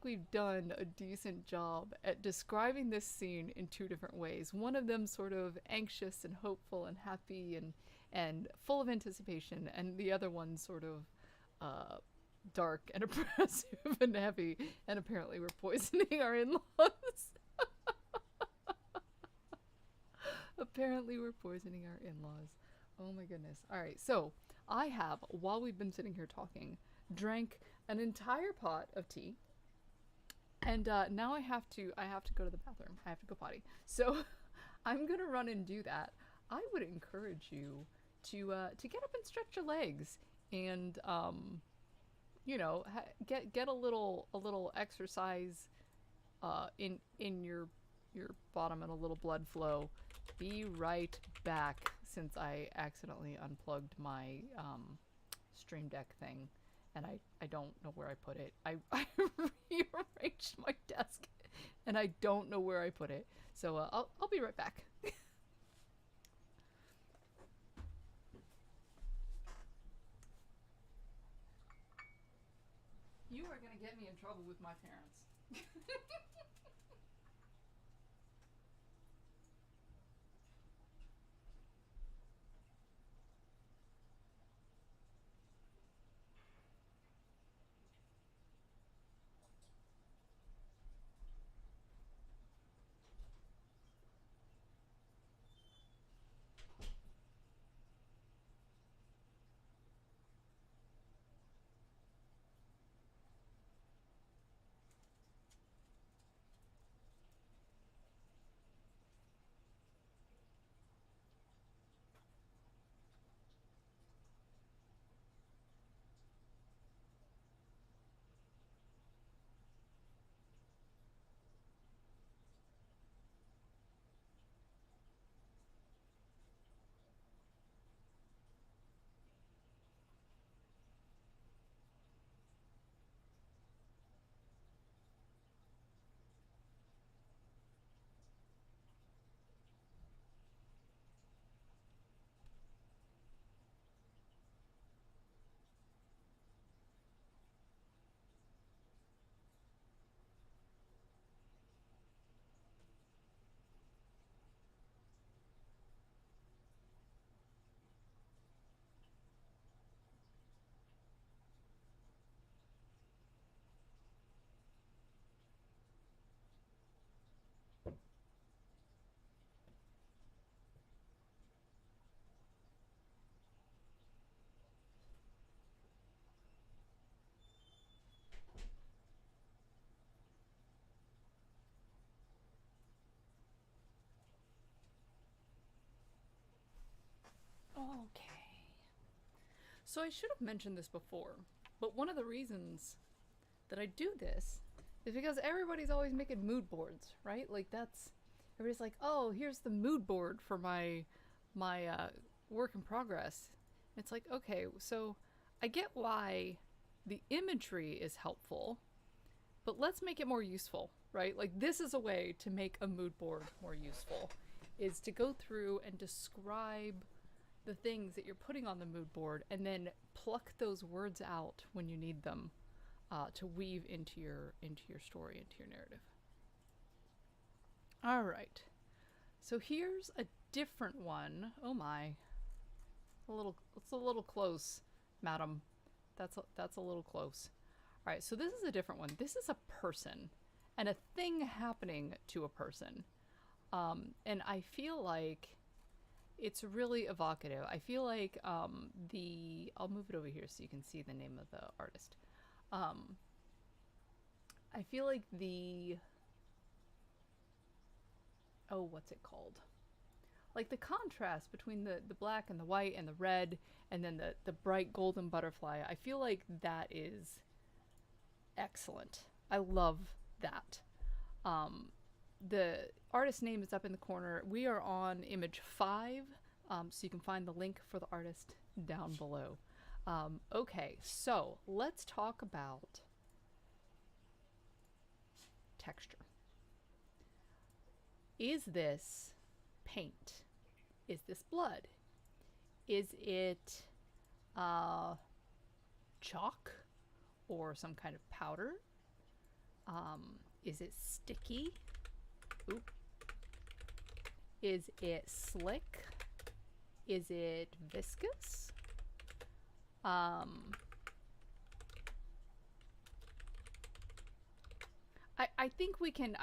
we've done a decent job at describing this scene in two different ways. One of them sort of anxious and hopeful and happy and full of anticipation, and the other one sort of dark and oppressive and heavy, and apparently we're poisoning our in-laws. Apparently we're poisoning our in-laws. Oh my goodness. All right, so I have, while we've been sitting here talking, drank an entire pot of tea, and now I have to go to the bathroom. I have to go potty. So I'm gonna run and do that. I would encourage you to get up and stretch your legs, and you know, get a little exercise in your bottom and a little blood flow. Be right back, since I accidentally unplugged my Stream Deck thing, and I don't know where I put it. I rearranged my desk, and I don't know where I put it. So I'll be right back. You are gonna get me in trouble with my parents. Okay. So I should have mentioned this before, but one of the reasons that I do this is because everybody's always making mood boards, right? Like that's everybody's like, oh, here's the mood board for my work in progress. It's like, okay, so I get why the imagery is helpful, but let's make it more useful, right? Like this is a way to make a mood board more useful, is to go through and describe the things that you're putting on the mood board and then pluck those words out when you need them to weave into your story, into your narrative. All right. So here's a different one. Oh my. It's a little close, madam. That's a little close. All right, so this is a different one. This is a person and a thing happening to a person. And I feel like it's really evocative. I feel like I'll move it over here so you can see the name of the artist. I feel like what's it called? Like the contrast between the black and the white and the red and then the bright golden butterfly. I feel like that is excellent. I love that. The artist name is up in the corner. We are on image 5, so you can find the link for the artist down below. Okay, so let's talk about texture. Is this paint? Is this blood? Is it chalk or some kind of powder? Is it sticky? Oop. Is it slick? Is it viscous? I think we can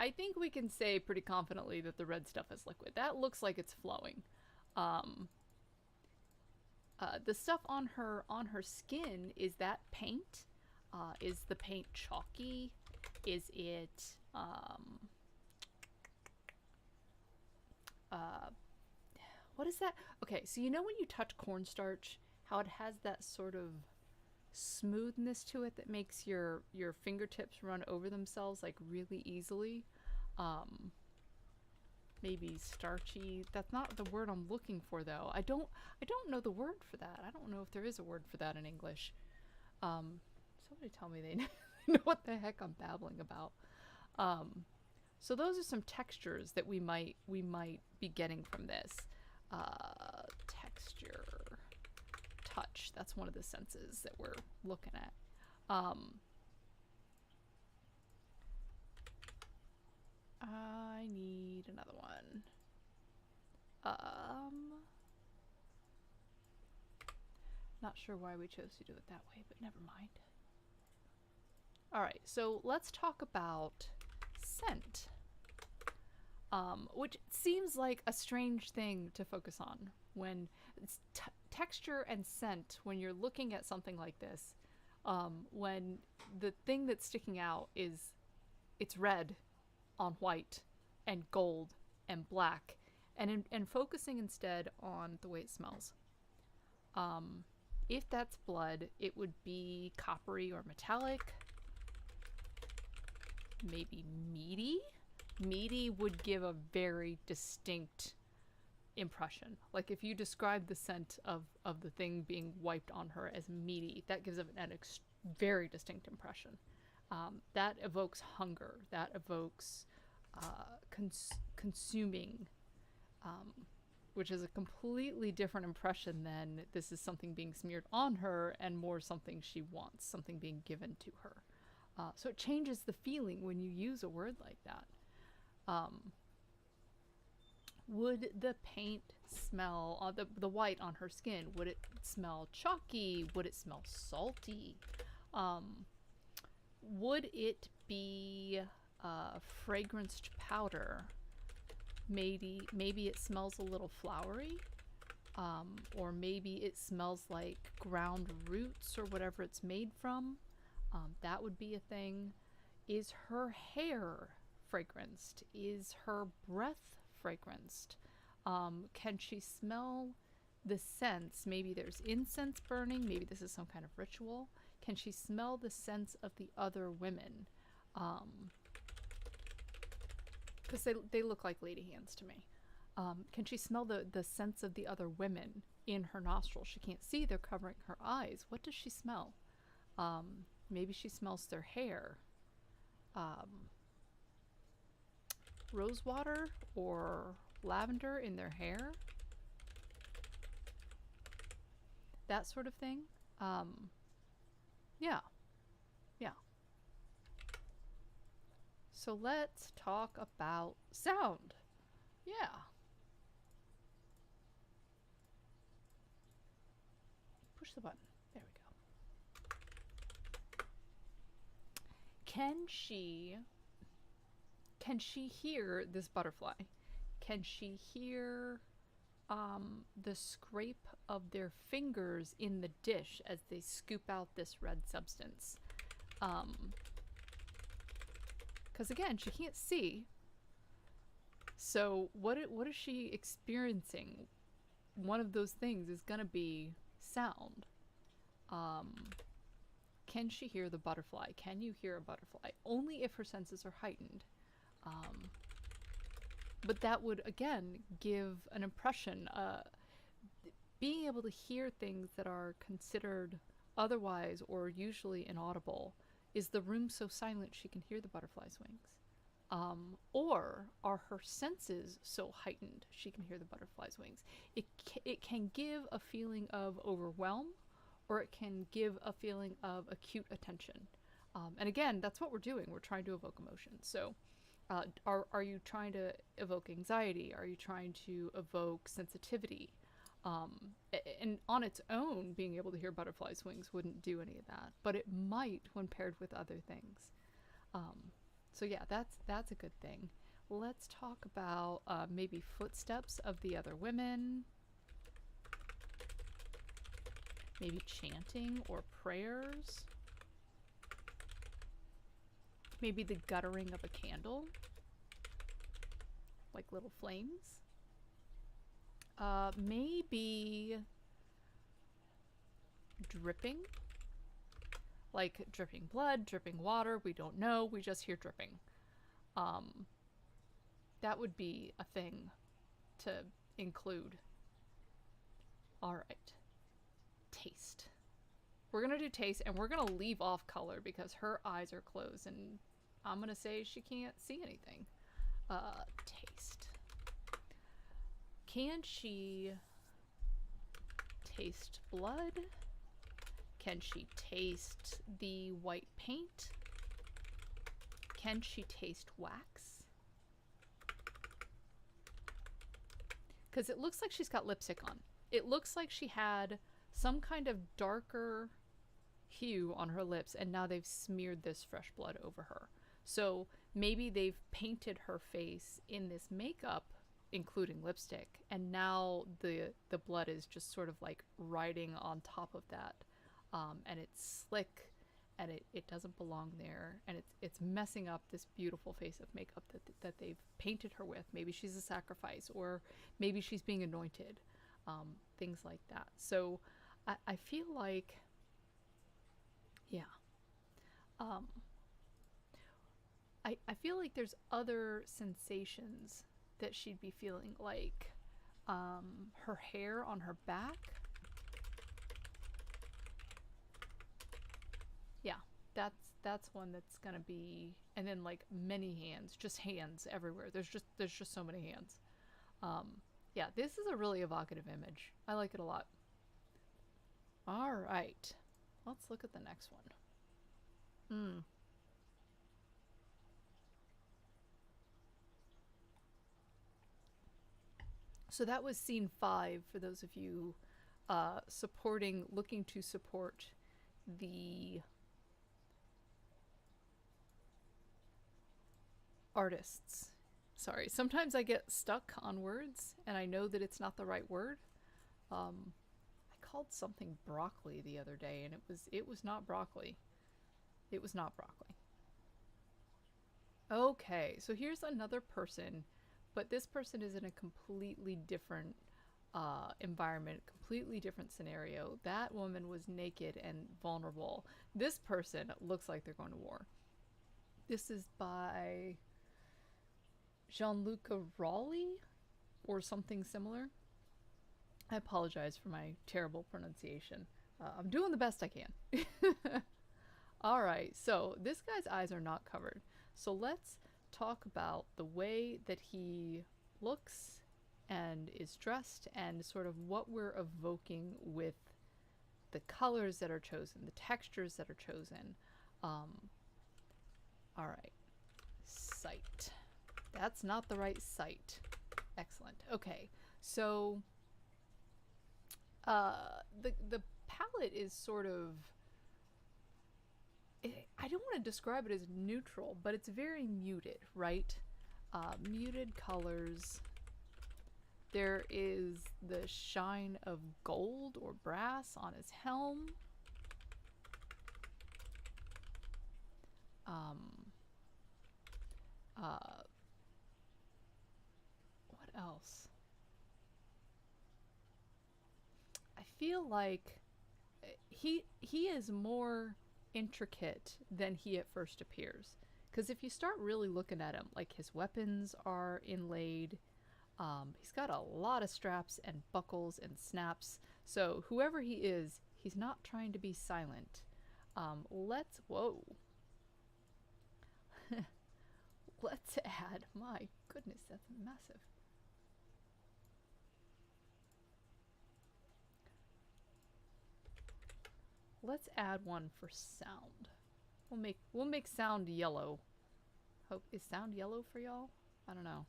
say pretty confidently that the red stuff is liquid. That looks like it's flowing. The stuff on her skin, is that paint? Is the paint chalky? Is it what is that? Okay, so you know when you touch cornstarch, how it has that sort of smoothness to it that makes your fingertips run over themselves like really easily. Maybe starchy. That's not the word I'm looking for though. I don't know the word for that. I don't know if there is a word for that in English. Somebody tell me they know what the heck I'm babbling about. So those are some textures that we might be getting from this. Texture, touch. That's one of the senses that we're looking at. I need another one. Not sure why we chose to do it that way, but never mind. All right, so let's talk about scent, which seems like a strange thing to focus on when it's texture and scent. When you're looking at something like this, when the thing that's sticking out is it's red on white and gold and black, and focusing instead on the way it smells. If that's blood, it would be coppery or metallic. Maybe meaty. Meaty would give a very distinct impression. Like if you describe the scent of the thing being wiped on her as meaty, that gives it an very distinct impression. That evokes hunger. That evokes consuming, which is a completely different impression than this is something being smeared on her and more something she wants, something being given to her. So it changes the feeling when you use a word like that. Would the paint smell, the white on her skin, would it smell chalky? Would it smell salty? Would it be fragranced powder? Maybe it smells a little flowery, or maybe it smells like ground roots or whatever it's made from. That would be a thing. Is her hair fragranced? Is her breath fragranced? Can she smell the sense, maybe there's incense burning, maybe this is some kind of ritual. Can she smell the sense of the other women? Because they look like lady hands to me. Can she smell the sense of the other women in her nostrils? She can't see, they're covering her eyes. What does she smell? Maybe she smells their hair. Rose water or lavender in their hair. That sort of thing. Yeah. So let's talk about sound. Yeah. Push the button. There we go. Can she hear this butterfly? Can she hear the scrape of their fingers in the dish as they scoop out this red substance? Because again, she can't see. So what is she experiencing? One of those things is gonna be sound. Can she hear the butterfly? Can you hear a butterfly? Only if her senses are heightened. But that would, again, give an impression. Being able to hear things that are considered otherwise or usually inaudible. Is the room so silent she can hear the butterfly's wings? Or are her senses so heightened she can hear the butterfly's wings? It can give a feeling of overwhelm, or it can give a feeling of acute attention. And again, that's what we're doing. We're trying to evoke emotion. So are you trying to evoke anxiety? Are you trying to evoke sensitivity? And on its own, being able to hear butterflies' wings wouldn't do any of that, but it might when paired with other things. So yeah, that's a good thing. Let's talk about maybe footsteps of the other women, maybe chanting or prayers, maybe the guttering of a candle, like little flames. Maybe dripping, like dripping blood, dripping water. We don't know. We just hear dripping. That would be a thing to include. All right. Taste. We're going to do taste, and we're going to leave off color because her eyes are closed, and I'm going to say she can't see anything. Taste. Can she taste blood? Can she taste the white paint? Can she taste wax? Because it looks like she's got lipstick on. It looks like she had some kind of darker hue on her lips, and now they've smeared this fresh blood over her. So maybe they've painted her face in this makeup, including lipstick, and now the blood is just sort of like riding on top of that, and it's slick, and it doesn't belong there, and it's messing up this beautiful face of makeup that they've painted her with. Maybe she's a sacrifice, or maybe she's being anointed, things like that. So I feel like, yeah, I feel like there's other sensations that she'd be feeling, like her hair on her back. Yeah, that's one that's gonna be, and then like many hands, just hands everywhere. There's just so many hands. Yeah, this is a really evocative image. I like it a lot. All right, let's look at the next one. So that was scene 5 for those of you looking to support the artists. Sorry, sometimes I get stuck on words and I know that it's not the right word. I called something broccoli the other day, and it was not broccoli. It was not broccoli. Okay, so here's another person, but this person is in a completely different environment, completely different scenario. That woman was naked and vulnerable. This person looks like they're going to war. This is by Gianluca Rowley or something similar. I apologize for my terrible pronunciation. I'm doing the best I can. Alright, so this guy's eyes are not covered. So let's talk about the way that he looks and is dressed and sort of what we're evoking with the colors that are chosen, the textures that are chosen. Alright, sight. That's not the right sight. Excellent. Okay, so the palette is sort of, I don't want to describe it as neutral, but it's very muted, right? Muted colors. There is the shine of gold or brass on his helm. What else? I feel like he is more intricate than he at first appears. Because if you start really looking at him, like his weapons are inlaid. He's got a lot of straps and buckles and snaps. So whoever he is, he's not trying to be silent. Whoa. Let's add, my goodness, that's massive. Let's add one for sound. We'll make sound yellow. Hope is sound yellow for y'all? I don't know.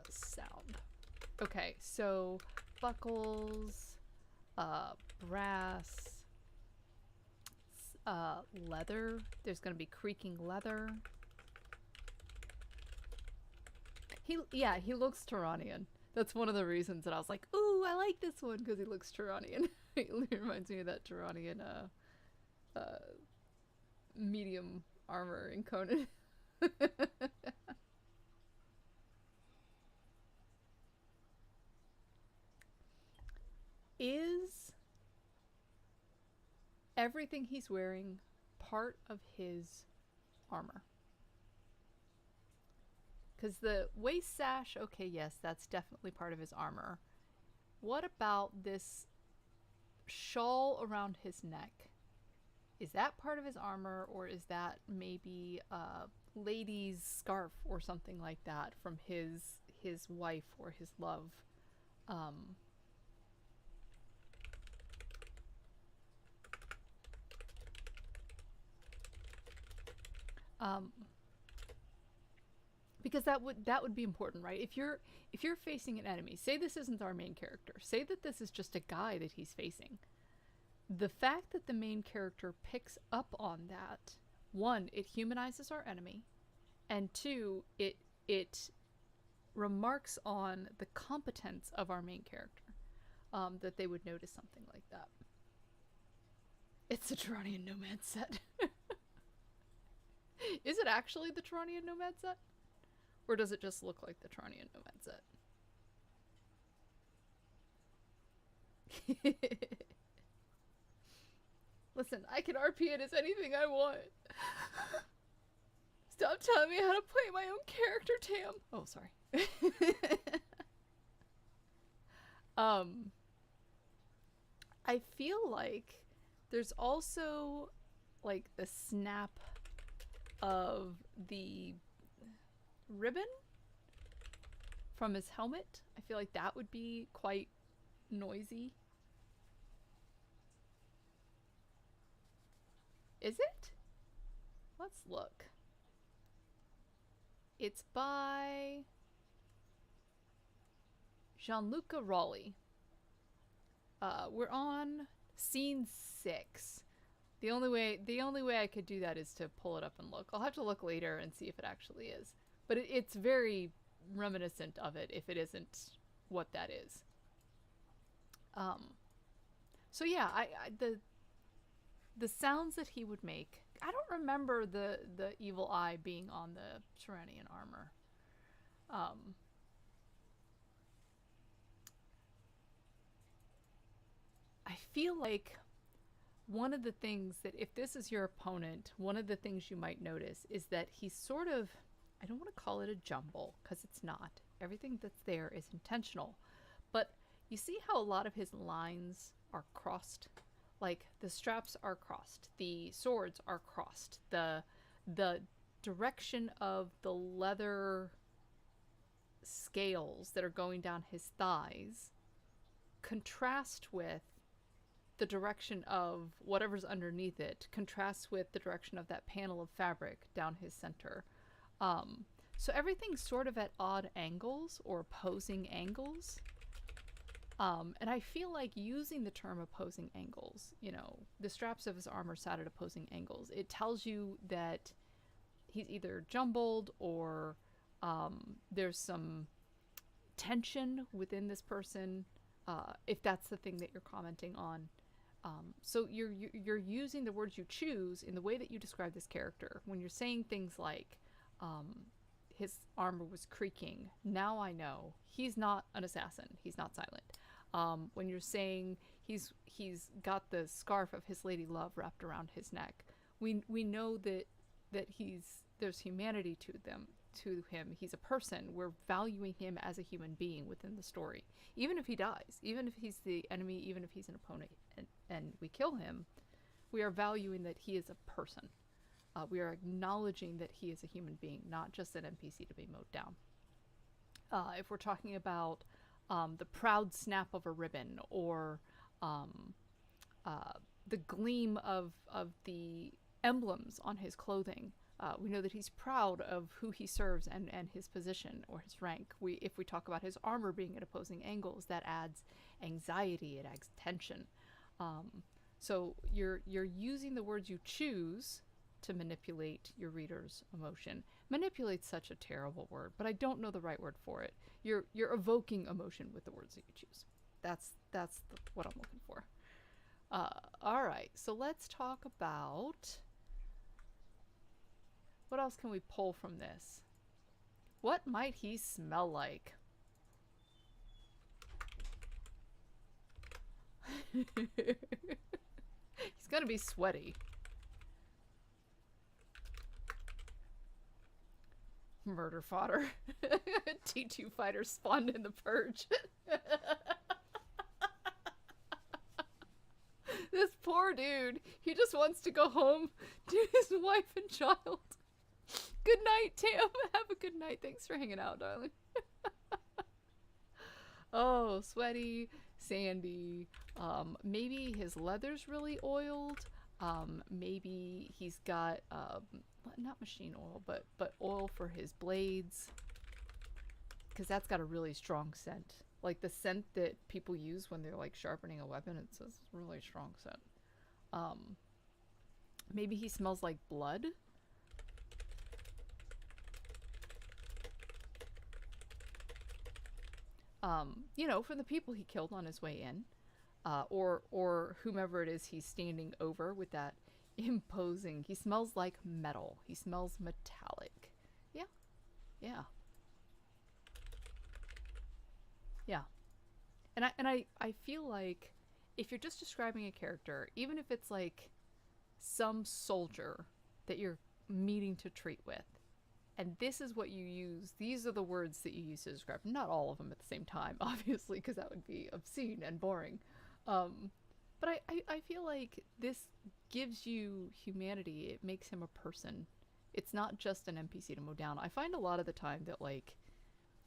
Sound. Okay, so buckles, brass, leather. There's gonna be creaking leather. He looks Turanian. That's one of the reasons that I was like, ooh, I like this one, because he looks Turanian. It reminds me of that Turanian medium armor in Conan. Is everything he's wearing part of his armor? Because the waist sash, okay, yes, that's definitely part of his armor. What about this shawl around his neck? Is that part of his armor, or is that maybe a lady's scarf or something like that from his wife or his love? Because that would be important, right? If you're facing an enemy, say this isn't our main character, say that this is just a guy that he's facing. The fact that the main character picks up on that, one, it humanizes our enemy, and two, it remarks on the competence of our main character, that they would notice something like that. It's a Turanian Nomad set. Is it actually the Turanian Nomad set? Or does it just look like the Turanian Nomad set? Listen, I can RP it as anything I want. Stop telling me how to play my own character, Tam. Oh, sorry. I feel like there's also like the snap of the ribbon from his helmet. I feel like that would be quite noisy. Is it? Let's look. It's by Gianluca Rowley. We're on scene 6. The only way I could do that is to pull it up and look. I'll have to look later and see if it actually is. But it's very reminiscent of it if it isn't what that is. So yeah, the sounds that he would make. I don't remember the evil eye being on the Turanian armor. Um, I feel like one of the things that, if this is your opponent, one of the things you might notice is that he's sort of, I don't want to call it a jumble, because it's not. Everything that's there is intentional. But you see how a lot of his lines are crossed? Like, the straps are crossed, the swords are crossed, the direction of the leather scales that are going down his thighs contrast with the direction of whatever's underneath it, contrasts with the direction of that panel of fabric down his center. So everything's sort of at odd angles or opposing angles. And I feel like using the term opposing angles, you know, the straps of his armor sat at opposing angles. It tells you that he's either jumbled or there's some tension within this person, if that's the thing that you're commenting on. So you're using the words you choose in the way that you describe this character. When you're saying things like, his armor was creaking, now I know he's not an assassin. He's not silent. When you're saying he's got the scarf of his lady love wrapped around his neck, we know that there's humanity to him. He's a person. We're valuing him as a human being within the story. Even if he dies, even if he's the enemy, even if he's an opponent, and we kill him, we are valuing that he is a person. We are acknowledging that he is a human being, not just an NPC to be mowed down. If we're talking about the proud snap of a ribbon, or the gleam of the emblems on his clothing, we know that he's proud of who he serves and his position or his rank. If we talk about his armor being at opposing angles, that adds anxiety, it adds tension. So you're using the words you choose to manipulate your reader's emotion. Manipulate's such a terrible word, but I don't know the right word for it. You're evoking emotion with the words that you choose. That's what I'm looking for. All right, so let's talk about, what else can we pull from this? What might he smell like? He's gonna be sweaty. Murder fodder. T2 fighter spawned in the purge. This poor dude. He just wants to go home to his wife and child. Good night, Tam. Have a good night. Thanks for hanging out, darling. Oh, sweaty, sandy. Maybe his leather's really oiled. Maybe he's got not machine oil, but oil for his blades, because that's got a really strong scent, like the scent that people use when they're like sharpening a weapon. It's a really strong scent. Maybe he smells like blood. You know, for the people he killed on his way in, or whomever it is he's standing over with that imposing. He smells like metal. He smells metallic. Yeah. Yeah. Yeah. And I feel like if you're just describing a character, even if it's like some soldier that you're meeting to treat with, and this is what you use, these are the words that you use to describe, not all of them at the same time, obviously, because that would be obscene and boring. But I feel like this gives you humanity. It makes him a person. It's not just an NPC to mow down. I find a lot of the time that, like,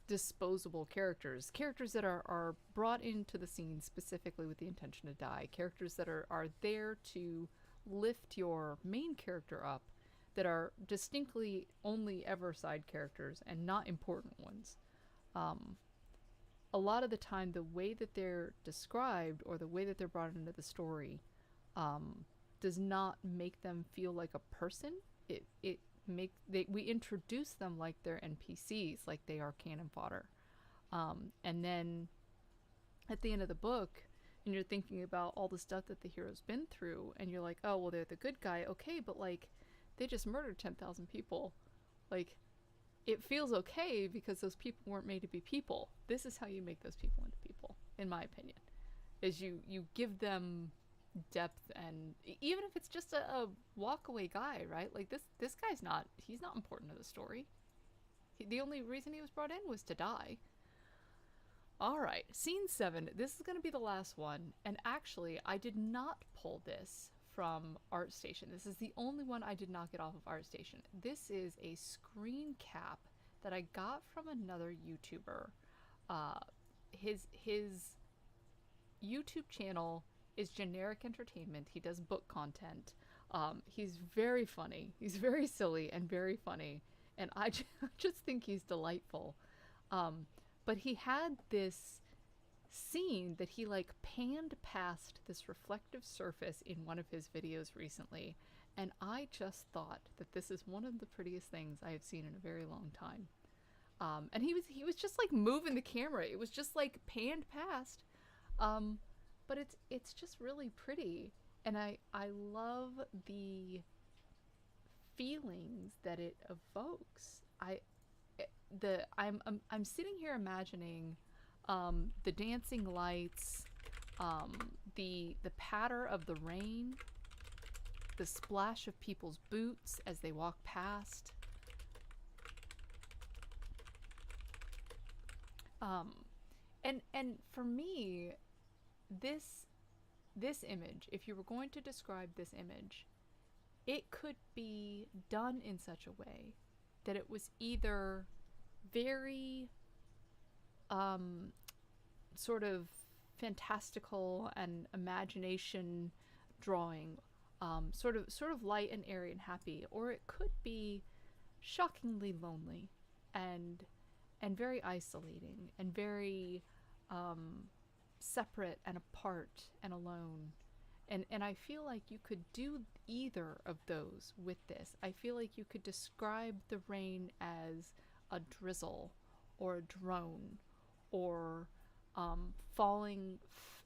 disposable characters that are brought into the scene specifically with the intention to die, characters that are there to lift your main character up, that are distinctly only ever side characters and not important ones. A lot of the time, the way that they're described or the way that they're brought into the story does not make them feel like a person. We introduce them like they're NPCs, like they are cannon fodder. And then at the end of the book, and you're thinking about all the stuff that the hero's been through, and you're like, oh, well, they're the good guy. Okay, but like, they just murdered 10,000 people. Like, it feels okay because those people weren't made to be people. This is how you make those people into people, in my opinion. Is you give them depth, and even if it's just a walkaway guy, right? Like this guy's he's not important to the story. The only reason he was brought in was to die. All right, scene 7. This is going to be the last one, and actually, I did not pull this from ArtStation. This is the only one I did not get off of ArtStation. This is a screen cap that I got from another YouTuber. His YouTube channel is generic entertainment. He does book content. He's very funny. He's very silly and very funny, and I just think he's delightful. But he had this scene that he like panned past this reflective surface in one of his videos recently, and I just thought that this is one of the prettiest things I have seen in a very long time. And he was just like moving the camera. It was just like panned past. But it's just really pretty, and I love the feelings that it evokes. I'm sitting here imagining the dancing lights, the patter of the rain, the splash of people's boots as they walk past. And for me, this image, if you were going to describe this image, it could be done in such a way that it was either very sort of fantastical and imagination drawing, sort of light and airy and happy, or it could be shockingly lonely and very isolating and very separate and apart and alone. And I feel like you could do either of those with this. I feel like you could describe the rain as a drizzle or a drone, or falling,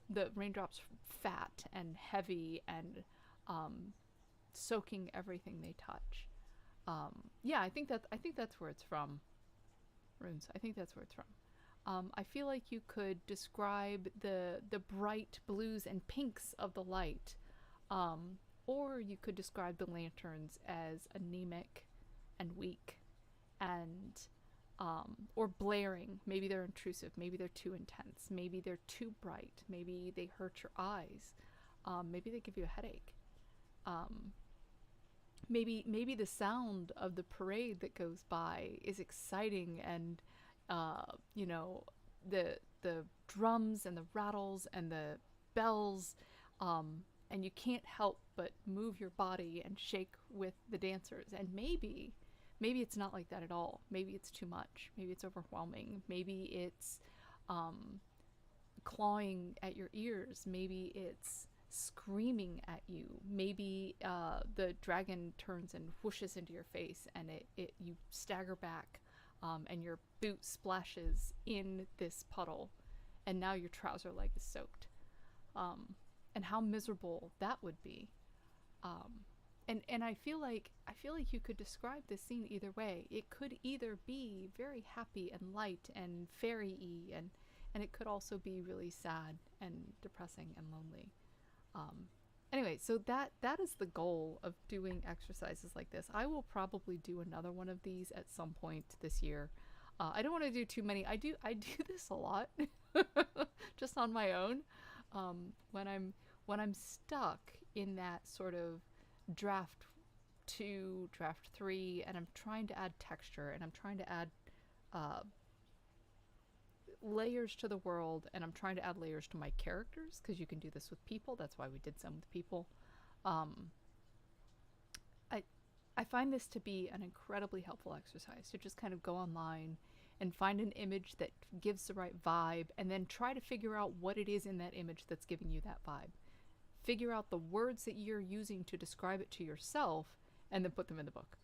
the raindrops fat and heavy and soaking everything they touch. Yeah, I think that's where it's from. Runes. I think that's where it's from. I feel like you could describe the bright blues and pinks of the light, or you could describe the lanterns as anemic and weak, and or blaring. Maybe they're intrusive. Maybe they're too intense. Maybe they're too bright. Maybe they hurt your eyes. Maybe they give you a headache. Maybe the sound of the parade that goes by is exciting, and you know, the drums and the rattles and the bells, and you can't help but move your body and shake with the dancers. And maybe it's not like that at all. Maybe it's too much. Maybe it's overwhelming. Maybe it's clawing at your ears. Maybe it's screaming at you. Maybe the dragon turns and whooshes into your face, and you stagger back, and your boot splashes in this puddle, and now your trouser leg is soaked. And how miserable that would be. And I feel like you could describe this scene either way. It could either be very happy and light and fairy-y, and it could also be really sad and depressing and lonely. Anyway, so that is the goal of doing exercises like this. I will probably do another one of these at some point this year. I don't want to do too many. I do this a lot, just on my own. When I'm stuck in that sort of draft 2, draft 3, and I'm trying to add texture, and I'm trying to add layers to the world, and I'm trying to add layers to my characters, because you can do this with people. That's why we did some with people. I find this to be an incredibly helpful exercise, to just kind of go online and find an image that gives the right vibe, and then try to figure out what it is in that image that's giving you that vibe. Figure out the words that you're using to describe it to yourself, and then put them in the book.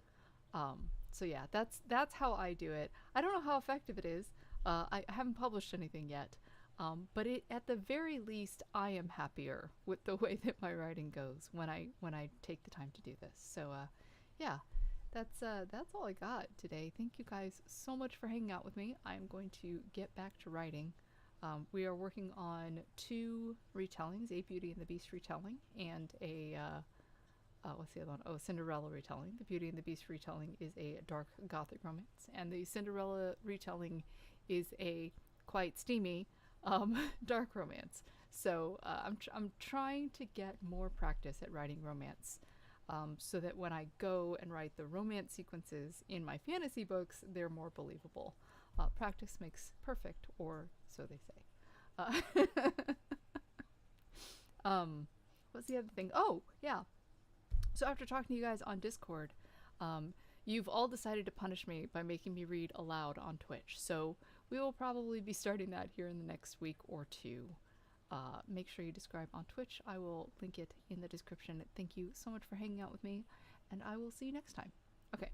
So yeah, that's how I do it. I don't know how effective it is. I haven't published anything yet, but at the very least, I am happier with the way that my writing goes when I take the time to do this. So yeah, That's all I got today. Thank you guys so much for hanging out with me. I'm going to get back to writing. We are working on two retellings, a Beauty and the Beast retelling, and a what's the other one? Oh, Cinderella retelling. The Beauty and the Beast retelling is a dark gothic romance, and the Cinderella retelling is a quite steamy dark romance. So I'm trying to get more practice at writing romance, so that when I go and write the romance sequences in my fantasy books, they're more believable. Practice makes perfect, or so they say. What's the other thing? Oh, yeah. So after talking to you guys on Discord, you've all decided to punish me by making me read aloud on Twitch. So we will probably be starting that here in the next week or two. Make sure you subscribe on Twitch. I will link it in the description. Thank you so much for hanging out with me, and I will see you next time. Okay,